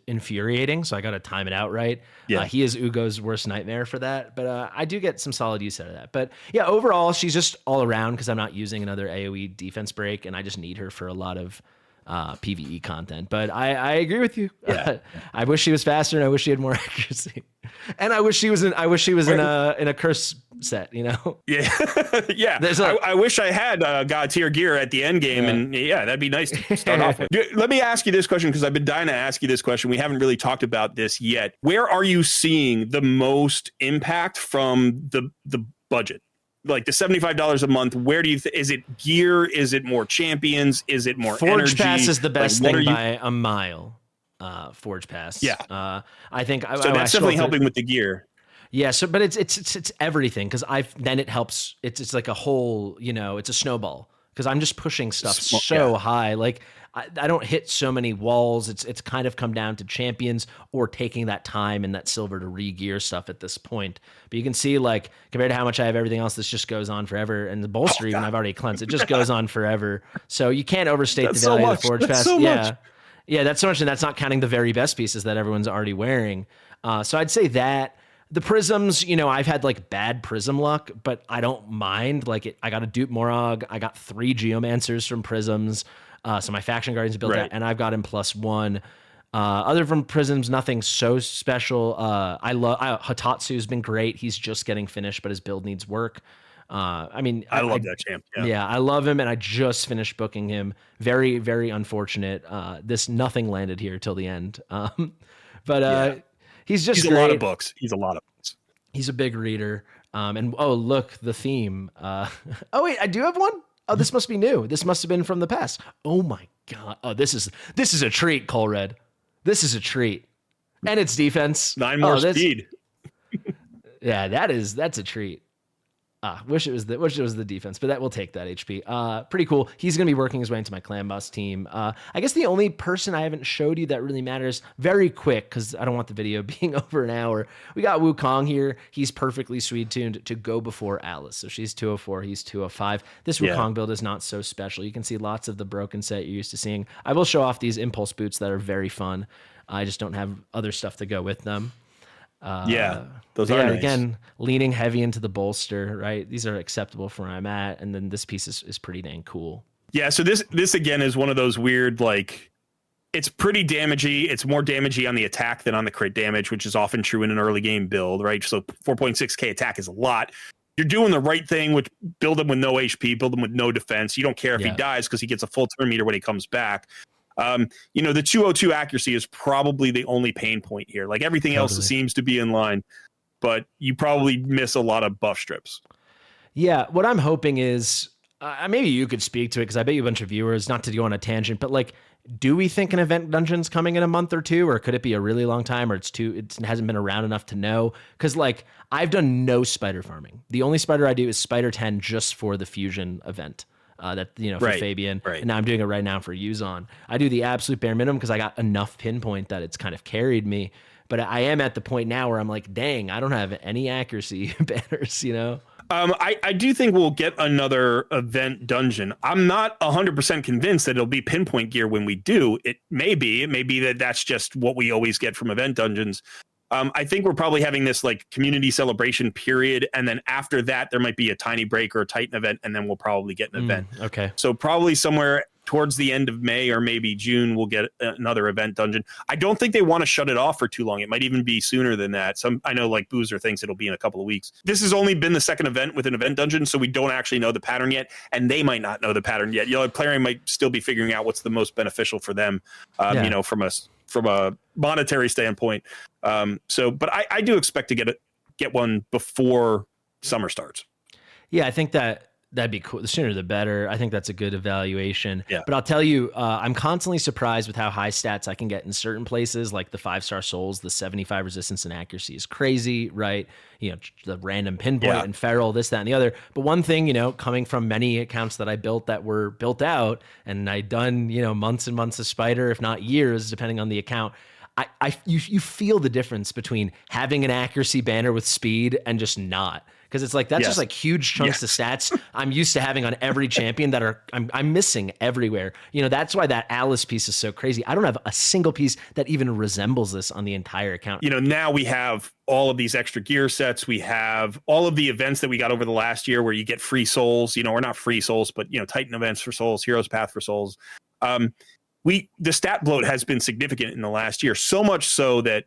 infuriating, so I got to time it out right. Yeah. He is Ugo's worst nightmare for that, but I do get some solid use out of that. But yeah, overall, she's just all around because I'm not using another AoE defense break, and I just need her for a lot of PvE content. But I agree with you. Yeah. I wish she was faster, and I wish she had more accuracy. And I wish she was in a curse set, Yeah. Yeah. I I wish I had God tier gear at the end game, and that'd be nice to start off with. Let me ask you this question, because I've been dying to ask you this question. We haven't really talked about this yet. Where are you seeing the most impact from the budget? Like the $75 a month, where do you is it gear? Is it more champions? Is it more Forge energy? Pass is the best thing by a mile. Forge Pass. Yeah. I think so. That's definitely helping with the gear. Yeah. So, but it's everything, because then it helps. It's like a whole, it's a snowball, because I'm just pushing stuff high. Like I don't hit so many walls. It's kind of come down to champions or taking that time and that silver to re-gear stuff at this point. But you can see, like, compared to how much I have everything else, this just goes on forever. And the bolster, even I've already cleansed. It just goes on forever. So you can't overstate the value of the Forge Pass. Yeah, that's so much, and that's not counting the very best pieces that everyone's already wearing. So I'd say that. The prisms, I've had like bad prism luck, but I don't mind. Like I got a dupe Morog. I got 3 Geomancers from prisms. So my faction guardians built that, and I've got him +1. Other from prisms, nothing so special. Hatatsu's been great. He's just getting finished, but his build needs work. I love that champ. Yeah, I love him, and I just finished booking him. Very, very unfortunate. Nothing landed here till the end. He's great. A lot of books. He's a lot of books. He's a big reader. And look, the theme. Oh wait, I do have one. Oh, this must be new. This must have been from the past. Oh my god. Oh, this is a treat, Colred. This is a treat. And it's defense. 9 more speed. Yeah, that's a treat. Wish it was the defense, but that will take that HP. Pretty cool. He's going to be working his way into my clan boss team. I guess the only person I haven't showed you that really matters, very quick, because I don't want the video being over an hour. We got Wukong here. He's perfectly sweet tuned to go before Alice. So she's 204, he's 205. This Wukong build is not so special. You can see lots of the broken set you're used to seeing. I will show off these impulse boots that are very fun. I just don't have other stuff to go with them. Those are nice. Again, leaning heavy into the bolster, right? These are acceptable for where I'm at, and then this piece is pretty dang cool. Yeah, so this again is one of those weird, like, it's pretty damagey. It's more damagey on the attack than on the crit damage, which is often true in an early game build, right? So 4.6k attack is a lot. You're doing the right thing, which build him with no HP, build him with no defense. You don't care if he dies because he gets a full turn meter when he comes back. The 202 accuracy is probably the only pain point here. Like everything else seems to be in line, but you probably miss a lot of buff strips. Yeah, what I'm hoping is maybe you could speak to it because I bet you a bunch of viewers, not to go on a tangent, but like, do we think an event dungeon's coming in a month or two, or could it be a really long time, or it hasn't been around enough to know? Because like I've done no spider farming. The only spider I do is Spider 10 just for the fusion event. For Fabian, and now I'm doing it right now for Yuzon. I do the absolute bare minimum because I got enough pinpoint that it's kind of carried me. But I am at the point now where I'm like, dang, I don't have any accuracy banners, I do think we'll get another event dungeon. I'm not 100% convinced that it'll be pinpoint gear when we do. It may be that that's just what we always get from event dungeons. I think we're probably having this like community celebration period. And then after that, there might be a tiny break or a Titan event. And then we'll probably get an event. Okay. So probably somewhere towards the end of May or maybe June, we'll get another event dungeon. I don't think they want to shut it off for too long. It might even be sooner than that. I know like Boozer thinks it'll be in a couple of weeks. This has only been the second event with an event dungeon, so we don't actually know the pattern yet. And they might not know the pattern yet. Player might still be figuring out what's the most beneficial for them, from a monetary standpoint. But I do expect to get one before summer starts. Yeah, I think that'd be cool. The sooner the better. I think that's a good evaluation. Yeah. But I'll tell you, I'm constantly surprised with how high stats I can get in certain places, like the 5-star souls. The 75 resistance and accuracy is crazy, right? The random pinpoint and feral, this, that, and the other. But one thing, coming from many accounts that I built that were built out, and I'd done, months and months of spider, if not years, depending on the account. You feel the difference between having an accuracy banner with speed and just not. Because it's like, that's just like huge chunks of stats I'm used to having on every champion that I'm missing everywhere. That's why that Alice piece is so crazy. I don't have a single piece that even resembles this on the entire account. Now we have all of these extra gear sets. We have all of the events that we got over the last year where you get free souls, or not free souls, but, Titan events for souls, Heroes Path for souls. The stat bloat has been significant in the last year, so much so that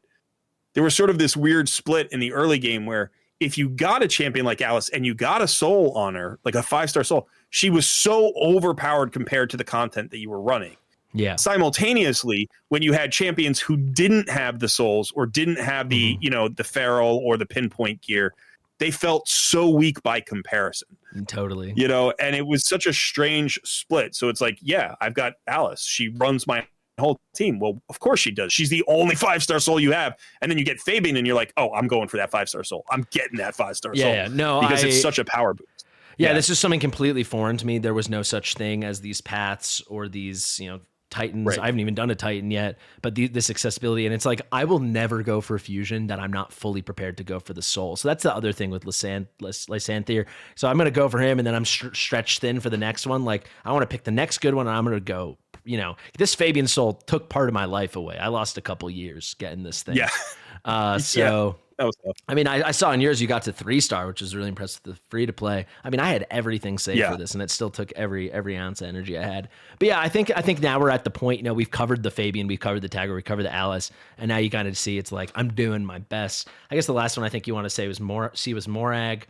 there was sort of this weird split in the early game where if you got a champion like Alice and you got a soul on her, like a 5-star soul, she was so overpowered compared to the content that you were running. Yeah. Simultaneously, when you had champions who didn't have the souls or didn't have the, the feral or the pinpoint gear, they felt so weak by comparison. Totally. And it was such a strange split. So it's like, yeah, I've got Alice. She runs my whole team. Well, of course she does. She's the only 5-star soul you have. And then you get Fabian and you're like, oh, I'm going for that 5-star soul. I'm getting that 5-star soul. Yeah, no, because it's such a power boost. Yeah, this is something completely foreign to me. There was no such thing as these paths or these, Titans. Right. I haven't even done a Titan yet, but this accessibility. And it's like, I will never go for a fusion that I'm not fully prepared to go for the soul. So that's the other thing with Lysanthier. So I'm going to go for him and then I'm stretched thin for the next one. Like I want to pick the next good one and I'm going to go, this Fabian soul took part of my life away. I lost a couple years getting this thing. Yeah. That was tough. I mean, I saw in yours you got to 3-star, which was really impressive. The free to play. I mean, I had everything saved for this, and it still took every ounce of energy I had. But yeah, I think now we're at the point. We've covered the Fabian, we've covered the Tagoar, we covered the Alice, and now you kind of see it's like I'm doing my best. I guess the last one I think you want to say was Morag.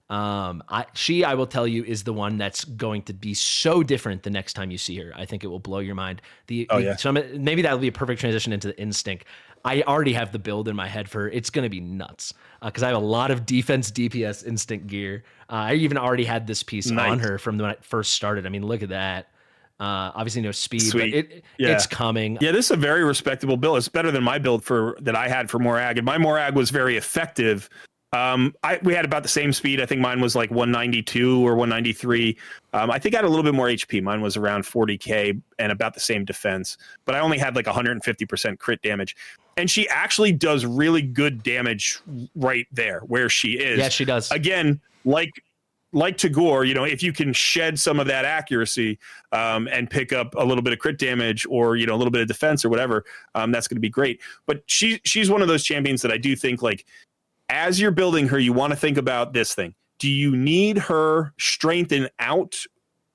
I will tell you is the one that's going to be so different the next time you see her. I think it will blow your mind. So maybe that'll be a perfect transition into the instinct. I already have the build in my head for it's going to be nuts because I have a lot of defense DPS instinct gear. I even already had this piece on her from when I first started. I mean, look at that. Obviously no speed, but it's coming. Yeah, this is a very respectable build. It's better than my build that I had for Morag. And my Morag was very effective, We had about the same speed. I think mine was like 192 or 193. I think I had a little bit more HP. Mine was around 40k and about the same defense, but I only had like 150% crit damage. And she actually does really good damage right there where she is. Yeah, she does. Again, like Tagoar, you know, if you can shed some of that accuracy and pick up a little bit of crit damage or, you know, a little bit of defense or whatever, that's going to be great. But she's one of those champions that I do think, like, as you're building her, you want to think about this thing. Do you need her strengthen out?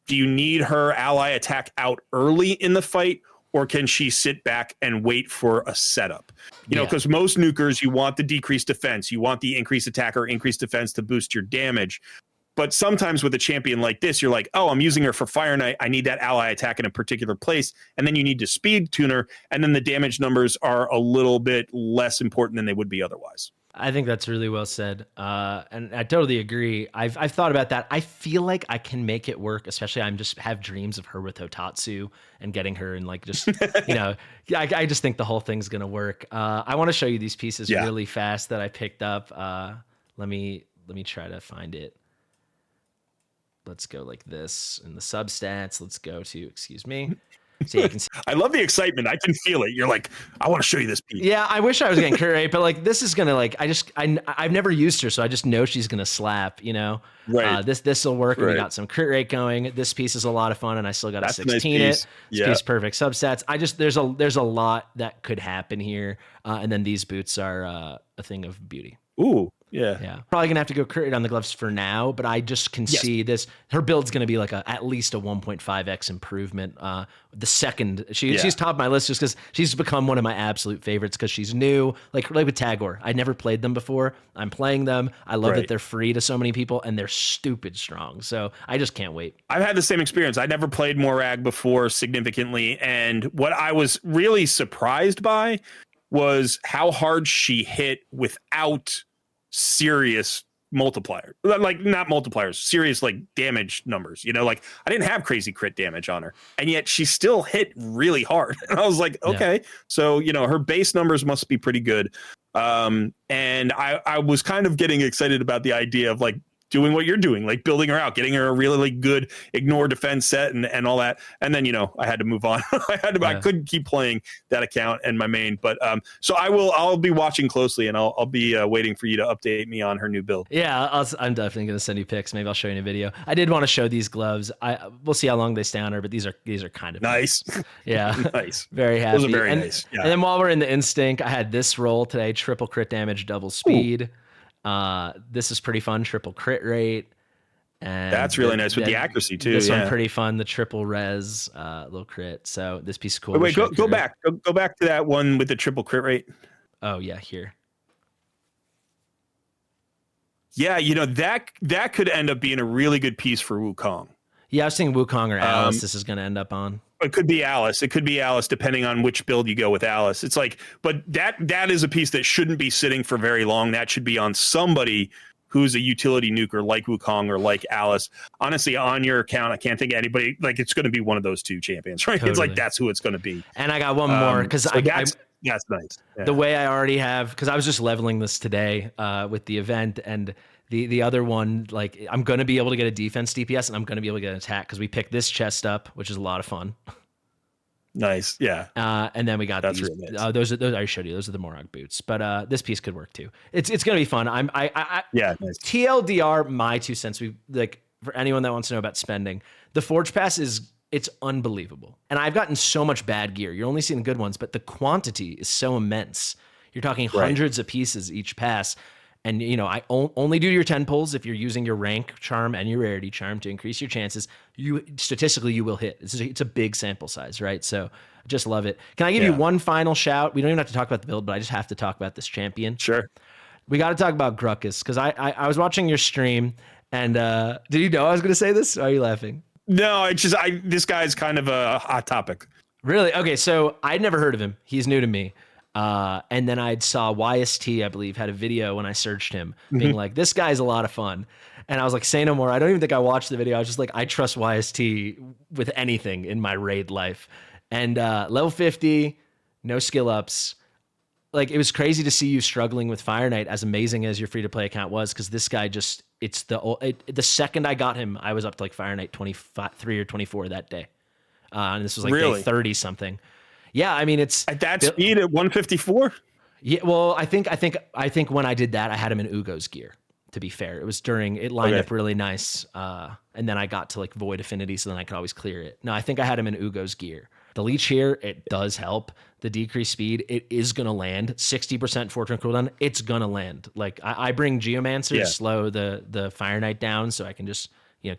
Do you need her ally attack out early in the fight? Or can she sit back and wait for a setup? You know, because most nukers, you want the decreased defense. You want the increased attack or increased defense to boost your damage. But sometimes with a champion like this, you're like, oh, I'm using her for Fire Knight. I need that ally attack in a particular place. And then you need to speed tune her. And then the damage numbers are a little bit less important than they would be otherwise. I think that's really well said. And I totally agree. I've thought about that. I feel like I can make it work, especially I'm just have dreams of her with Hotatsu and getting her and like just, you know, I just think the whole thing's going to work. I want to show you these pieces really fast that I picked up. Let me try to find it. Let's go like this in the substats. Let's go to, excuse me. So you can see. I love the excitement. I can feel it. You're like, I want to show you this piece. Yeah, I wish I was getting crit rate, but like this is gonna like I've never used her, so I just know she's gonna slap. You know, right? This will work. Right. We got some crit rate going. This piece is a lot of fun, and I still got a 16 nice it. This piece perfect substats. There's a lot that could happen here, and then these boots are a thing of beauty. Ooh. Yeah. Probably gonna have to go crit rate on the gloves for now, but I just can see this. Her build's gonna be like at least a 1.5x improvement. The second she's top of my list just because she's become one of my absolute favorites because she's new. Like with Tagoar, I never played them before. I'm playing them. I love that they're free to so many people and they're stupid strong. So I just can't wait. I've had the same experience. I never played Morag before significantly, and what I was really surprised by was how hard she hit without serious multiplier, like not multipliers, serious like damage numbers, you know, like I didn't have crazy crit damage on her and yet she still hit really hard. And I was like, okay, so, you know, her base numbers must be pretty good. And I was kind of getting excited about the idea of like doing what you're doing, like building her out, getting her a really good ignore defense set and all that. And then, you know, I had to move on. I couldn't keep playing that account and my main, but so I'll be watching closely and I'll be waiting for you to update me on her new build. Yeah, I'm definitely going to send you pics. Maybe I'll show you in a video. I did want to show these gloves. We'll see how long they stay on her, but these are kind of nice. Yeah. Nice. Very happy. Those are very nice. Yeah. And then while we're in the instinct, I had this roll today, triple crit damage, double speed. This is pretty fun, triple crit rate. And that's really nice with the accuracy too. This one pretty fun, the triple res, little crit. So this piece is cool. Wait, go back to that one with the triple crit rate. Oh yeah, here. Yeah, you know, that could end up being a really good piece for Wukong. Yeah, I was thinking Wukong or Alice this is going to end up on. It could be Alice. It could be Alice, depending on which build you go with Alice. It's like, but that is a piece that shouldn't be sitting for very long. That should be on somebody who's a utility nuker like Wukong or like Alice. Honestly, on your account, I can't think of anybody. Like, it's going to be one of those two champions, right? Totally. It's like, that's who it's going to be. And I got one more because that's nice. Yeah. The way I already have, because I was just leveling this today with the event, and the other one, like I'm going to be able to get a defense DPS and I'm going to be able to get an attack because we picked this chest up, which is a lot of fun. Nice. Yeah. And then we got these. Really nice. Those I showed you. Those are the Morag boots, but this piece could work too. It's going to be fun. Yeah. Nice. TLDR, my 2 cents. We like for anyone that wants to know about spending, the Forge Pass it's unbelievable. And I've gotten so much bad gear. You're only seeing the good ones, but the quantity is so immense. You're talking hundreds of pieces each pass. And, you know, I only do your 10 pulls if you're using your rank charm and your rarity charm to increase your chances. Statistically, you will hit. It's a big sample size, right? So I just love it. Can I give you one final shout? We don't even have to talk about the build, but I just have to talk about this champion. Sure. We got to talk about Gruckus because I was watching your stream and did you know I was going to say this? Or are you laughing? No, this guy's kind of a hot topic. Really? Okay, so I'd never heard of him. He's new to me. And then I saw YST, I believe, had a video when I searched him being like, this guy's a lot of fun. And I was like, say no more. I don't even think I watched the video. I was just like, I trust YST with anything in my raid life. And level 50, no skill ups. like, it was crazy to see you struggling with Fire Knight, as amazing as your free to play account was, because this guy just, the second I got him, I was up to like Fire Knight 23 or 24 that day. And this was like day 30 something. Yeah, I mean, it's at that speed at 154. Yeah, well, I think when I did that, I had him in Ugo's gear. To be fair, it was it lined up really nice, and then I got to like Void Affinity, so then I could always clear it. No, I think I had him in Ugo's gear. The leech here, it does help. The decreased speed, it is gonna land. 60% 4-turn cooldown, it's gonna land. Like I bring Geomancer to slow the Fire Knight down, so I can just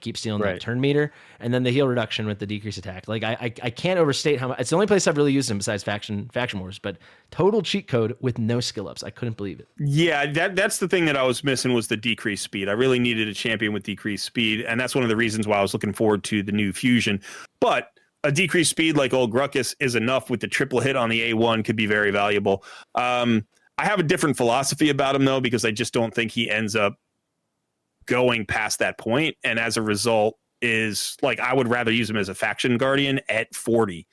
keep stealing that turn meter, and then the heal reduction with the decreased attack. Like I can't overstate how much. It's the only place I've really used him besides faction wars, but total cheat code with no skill ups. I couldn't believe it. Yeah, that's the thing that I was missing, was the decreased speed. I really needed a champion with decreased speed, and that's one of the reasons why I was looking forward to the new fusion. But a decreased speed like old Gruckus is enough. With the triple hit on the A1 could be very valuable. I have a different philosophy about him though, because I just don't think he ends up going past that point, and as a result is like, I would rather use him as a faction guardian at 40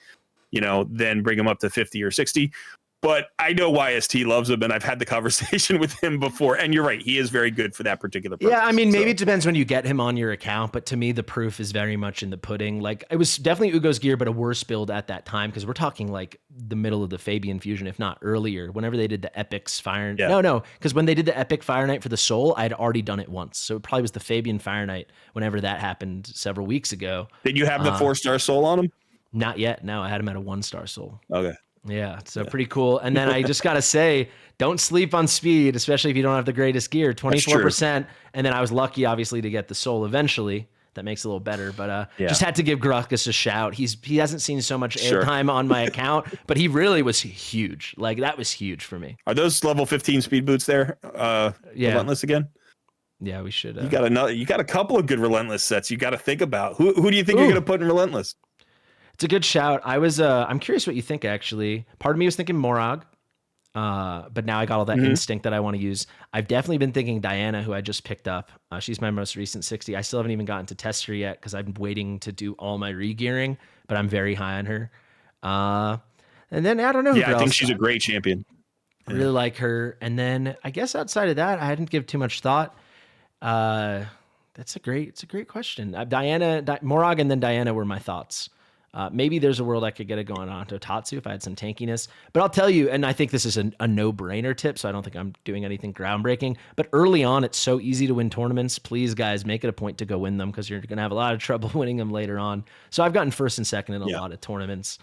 than bring him up to 50 or 60. But I know YST loves him, and I've had the conversation with him before, and you're right, he is very good for that particular purpose. Yeah, I mean, maybe it depends when you get him on your account, but to me the proof is very much in the pudding. Like, it was definitely Ugo's gear, but a worse build at that time, because we're talking like the middle of the Fabian fusion, if not earlier, whenever they did the Epic's Fire. No, because when they did the Epic Fire Knight for the Soul, I had already done it once, so it probably was the Fabian Fire Knight whenever that happened several weeks ago. Did you have the 4-star Soul on him? Not yet. No, I had him at a 1-star Soul. Okay. Yeah, so pretty cool. And then I just got to say, don't sleep on speed, especially if you don't have the greatest gear, 24%. And then I was lucky, obviously, to get the Soul eventually. That makes it a little better, but just had to give Gruckus a shout. He hasn't seen so much airtime on my account, but he really was huge. Like, that was huge for me. Are those level 15 speed boots there? Relentless again? Yeah, we should. You got a couple of good Relentless sets you got to think about. Who do you think you're going to put in Relentless? It's a good shout. I'm curious what you think, actually. Part of me was thinking Morag, but now I got all that instinct that I want to use. I've definitely been thinking Diana, who I just picked up. She's my most recent 60. I still haven't even gotten to test her yet because I'm waiting to do all my re-gearing, but I'm very high on her. And then I don't know who else. I think she's a great champion. I really like her. And then I guess outside of that, I hadn't given too much thought. It's a great question. Morag and then Diana were my thoughts. Maybe there's a world I could get it going on to Tatsu if I had some tankiness. But I'll tell you, and I think this is a no-brainer tip, so I don't think I'm doing anything groundbreaking. But early on, it's so easy to win tournaments. Please, guys, make it a point to go win them, because you're going to have a lot of trouble winning them later on. So I've gotten first and second in a lot of tournaments.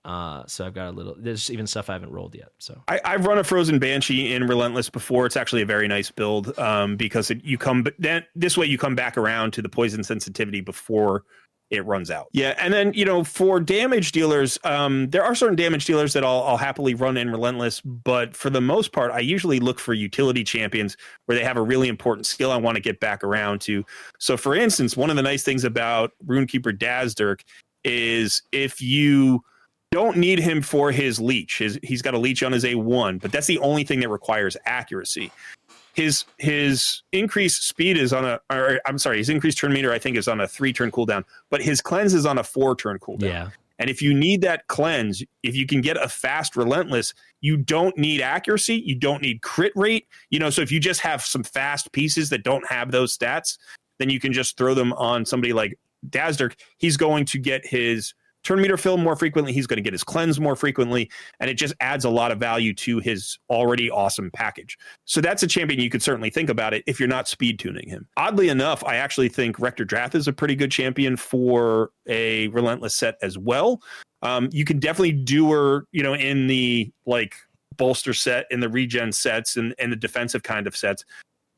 So I've got there's even stuff I haven't rolled yet. So I've run a Frozen Banshee in Relentless before. It's actually a very nice build, because this way you come back around to the poison sensitivity before it runs out. Yeah, and then for damage dealers, there are certain damage dealers that I'll happily run in Relentless, but for the most part, I usually look for utility champions where they have a really important skill I want to get back around to. So, for instance, one of the nice things about Runekeeper Dazdirk is if you don't need him for his leech, he's got a leech on his A1, but that's the only thing that requires accuracy. His increased speed is his increased turn meter, I think, is on a 3-turn cooldown, but his cleanse is on a 4-turn cooldown. Yeah. And if you need that cleanse, if you can get a fast Relentless, you don't need accuracy, you don't need crit rate. So if you just have some fast pieces that don't have those stats, then you can just throw them on somebody like Dazdirk. He's going to get his turn meter fill more frequently. He's going to get his cleanse more frequently, and it just adds a lot of value to his already awesome package. So that's a champion you could certainly think about it if you're not speed tuning him. Oddly enough, I actually think Rector Drath is a pretty good champion for a Relentless set as well. You can definitely do her, in the bolster set, in the regen sets, and the defensive kind of sets.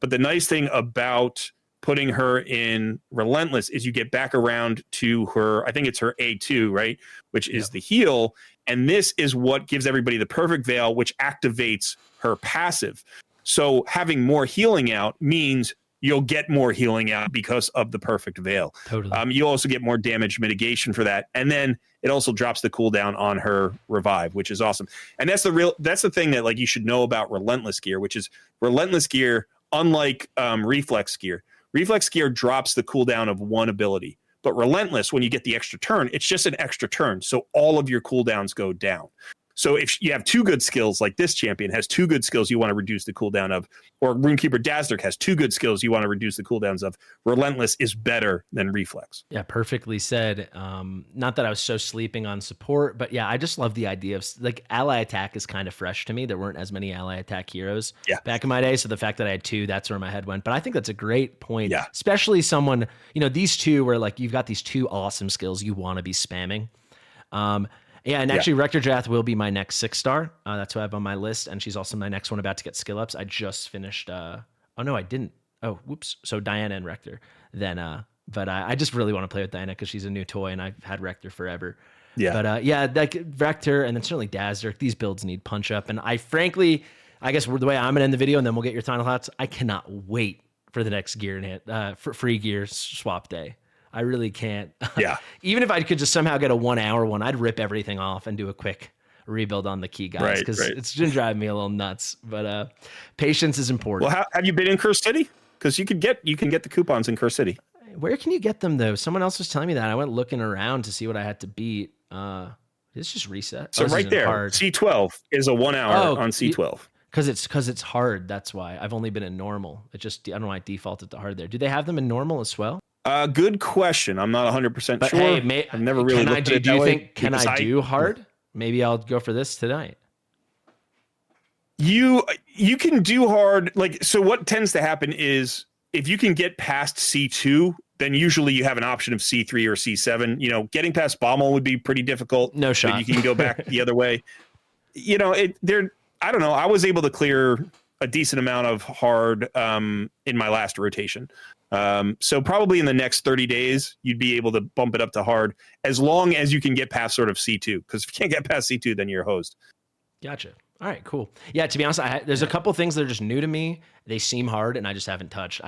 But the nice thing about putting her in Relentless is you get back around to her, I think it's her A2, right? Which is the heal. And this is what gives everybody the perfect veil, which activates her passive. So having more healing out means you'll get more healing out because of the perfect veil. Totally. You also get more damage mitigation for that. And then it also drops the cooldown on her revive, which is awesome. And that's the thing that you should know about Relentless gear, which is Relentless gear, unlike Reflex gear. Reflex gear drops the cooldown of one ability, but Relentless, when you get the extra turn, it's just an extra turn. So all of your cooldowns go down. So if you have two good skills, like this champion has two good skills you want to reduce the cooldown of, or Runekeeper Dazzler has two good skills you want to reduce the cooldowns of, Relentless is better than Reflex. Yeah, perfectly said. Not that I was so sleeping on support, but yeah, I just love the idea of like ally attack is kind of fresh to me. There weren't as many ally attack heroes back in my day. So the fact that I had two, that's where my head went. But I think that's a great point, especially someone, these two where like you've got these two awesome skills you want to be spamming. Yeah, and actually Rector Drath will be my next 6-star. That's who I have on my list. And she's also my next one about to get skill ups. I just finished, oh no, I didn't. Oh, whoops. So Diana and Rector then, but I just really want to play with Diana because she's a new toy and I've had Rector forever. Yeah. But yeah, like Rector and then certainly Dazzler, these builds need punch up. And I frankly, I guess the way I'm going to end the video and then we'll get your final thoughts. I cannot wait for the next for free gear swap day. I really can't. Yeah. Even if I could just somehow get a 1 hour one, I'd rip everything off and do a quick rebuild on the key guys because it's going to drive me a little nuts. But patience is important. Well, have you been in Curse City? Because you can get the coupons in Curse City. Where can you get them though? Someone else was telling me that. I went looking around to see what I had to beat. It's just reset. So right there, hard. C12 is a 1 hour on C12. Because it's hard. That's why I've only been in normal. I don't know why I defaulted to hard there. Do they have them in normal as well? Good question. I'm not 100% sure. Hey, I've never really looked at it that way. Can I do hard? Maybe I'll go for this tonight. You can do hard. Like, so what tends to happen is if you can get past C2, then usually you have an option of C3 or C7. Getting past Bommel would be pretty difficult. No shot. But you can go back the other way. I don't know. I was able to clear a decent amount of hard in my last rotation. So probably in the next 30 days, you'd be able to bump it up to hard as long as you can get past sort of C2. Because if you can't get past C2, then you're hosed. Gotcha. All right, cool. Yeah, to be honest, there's a couple things that are just new to me. They seem hard, and I just haven't touched.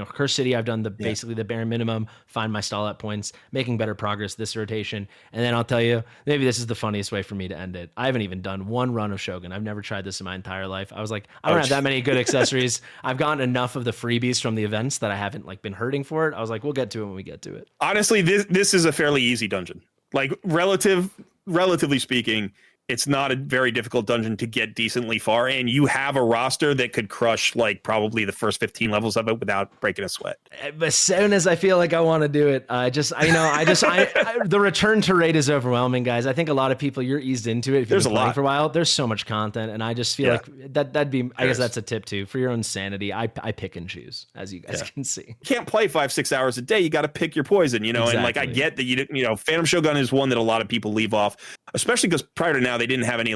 Curse City, I've done basically the bare minimum, find my stall at points, making better progress this rotation. And then I'll tell you, maybe this is the funniest way for me to end it. I haven't even done one run of Shogun. I've never tried this in my entire life. I was like, I don't have that many good accessories. I've gotten enough of the freebies from the events that I haven't been hurting for it. I was like, we'll get to it when we get to it. Honestly, this is a fairly easy dungeon. Like relatively speaking, it's not a very difficult dungeon to get decently far, and you have a roster that could crush probably the first 15 levels of it without breaking a sweat. As soon as I feel like I want to do it, the return to rate is overwhelming, guys. I think a lot of people, you're eased into it. If you've been playing for a while, there's so much content, and I just feel like that'd be. I guess that's a tip too for your own sanity. I pick and choose, as you guys can see. You can't play 5-6 hours a day. You got to pick your poison, Exactly. And I get that Phantom Shogun is one that a lot of people leave off, especially because prior to now they didn't have any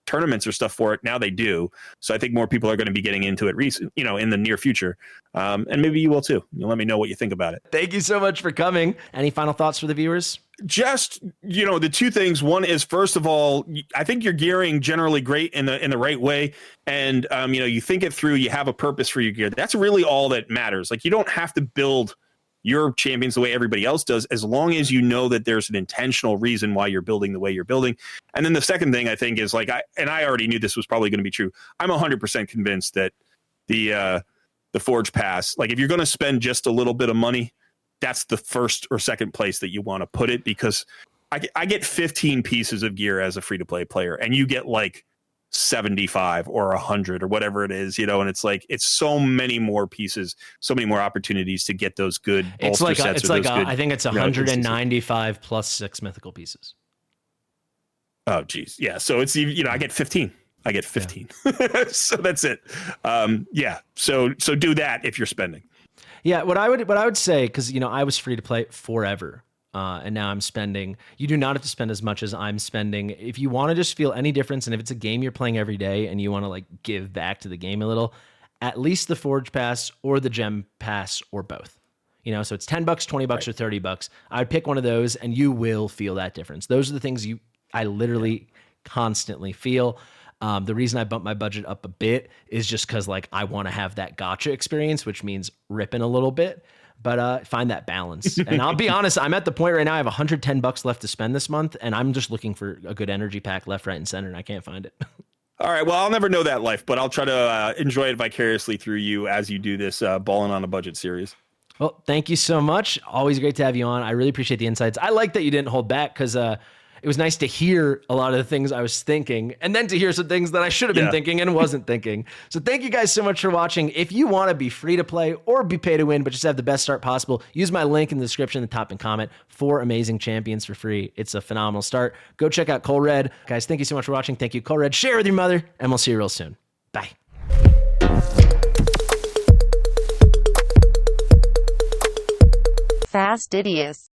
tournaments or stuff for it. Now they do. So I think more people are going to be getting into it in the near future. And maybe you will too. You'll let me know what you think about it. Thank you so much for coming. Any final thoughts for the viewers? Just, the two things. One is, first of all, I think you're gearing generally great in the right way. And, you think it through, you have a purpose for your gear. That's really all that matters. You don't have to build your champions the way everybody else does, as long as you know that there's an intentional reason why you're building the way you're building. And then the second thing I think is I already knew this was probably going to be true. I'm 100% convinced that the Forge Pass, if you're going to spend just a little bit of money, that's the first or second place that you want to put it, because I get 15 pieces of gear as a free to play player, and you get 75 or 100 or whatever it is, and it's so many more pieces, so many more opportunities to get those good bolster sets. I think it's 195 plus 6 mythical pieces. Oh geez. Yeah. So it's, I get 15. Yeah. So that's it. So do that if you're spending. Yeah. What I would say, cause I was free to play forever. And now I'm spending. You do not have to spend as much as I'm spending. If you want to just feel any difference, and if it's a game you're playing every day and you want to give back to the game a little, at least the Forge Pass or the Gem Pass or both. So it's $10, $20 or $30. I'd pick one of those and you will feel that difference. Those are the things I literally constantly feel. The reason I bumped my budget up a bit is just because I want to have that gotcha experience, which means ripping a little bit. But find that balance. And I'll be honest, I'm at the point right now, I have $110 left to spend this month, and I'm just looking for a good energy pack left, right, and center, and I can't find it. All right, well, I'll never know that life, but I'll try to enjoy it vicariously through you as you do this Balling on a Budget series. Well, thank you so much. Always great to have you on. I really appreciate the insights. I like that you didn't hold back, because it was nice to hear a lot of the things I was thinking, and then to hear some things that I should have been thinking and wasn't thinking. So thank you guys so much for watching. If you want to be free to play or be pay to win, but just have the best start possible, use my link in the description, the top and comment, 4 amazing champions for free. It's a phenomenal start. Go check out Cole Red. Guys, thank you so much for watching. Thank you, Cole Red. Share with your mother, and we'll see you real soon. Bye. Fastidious.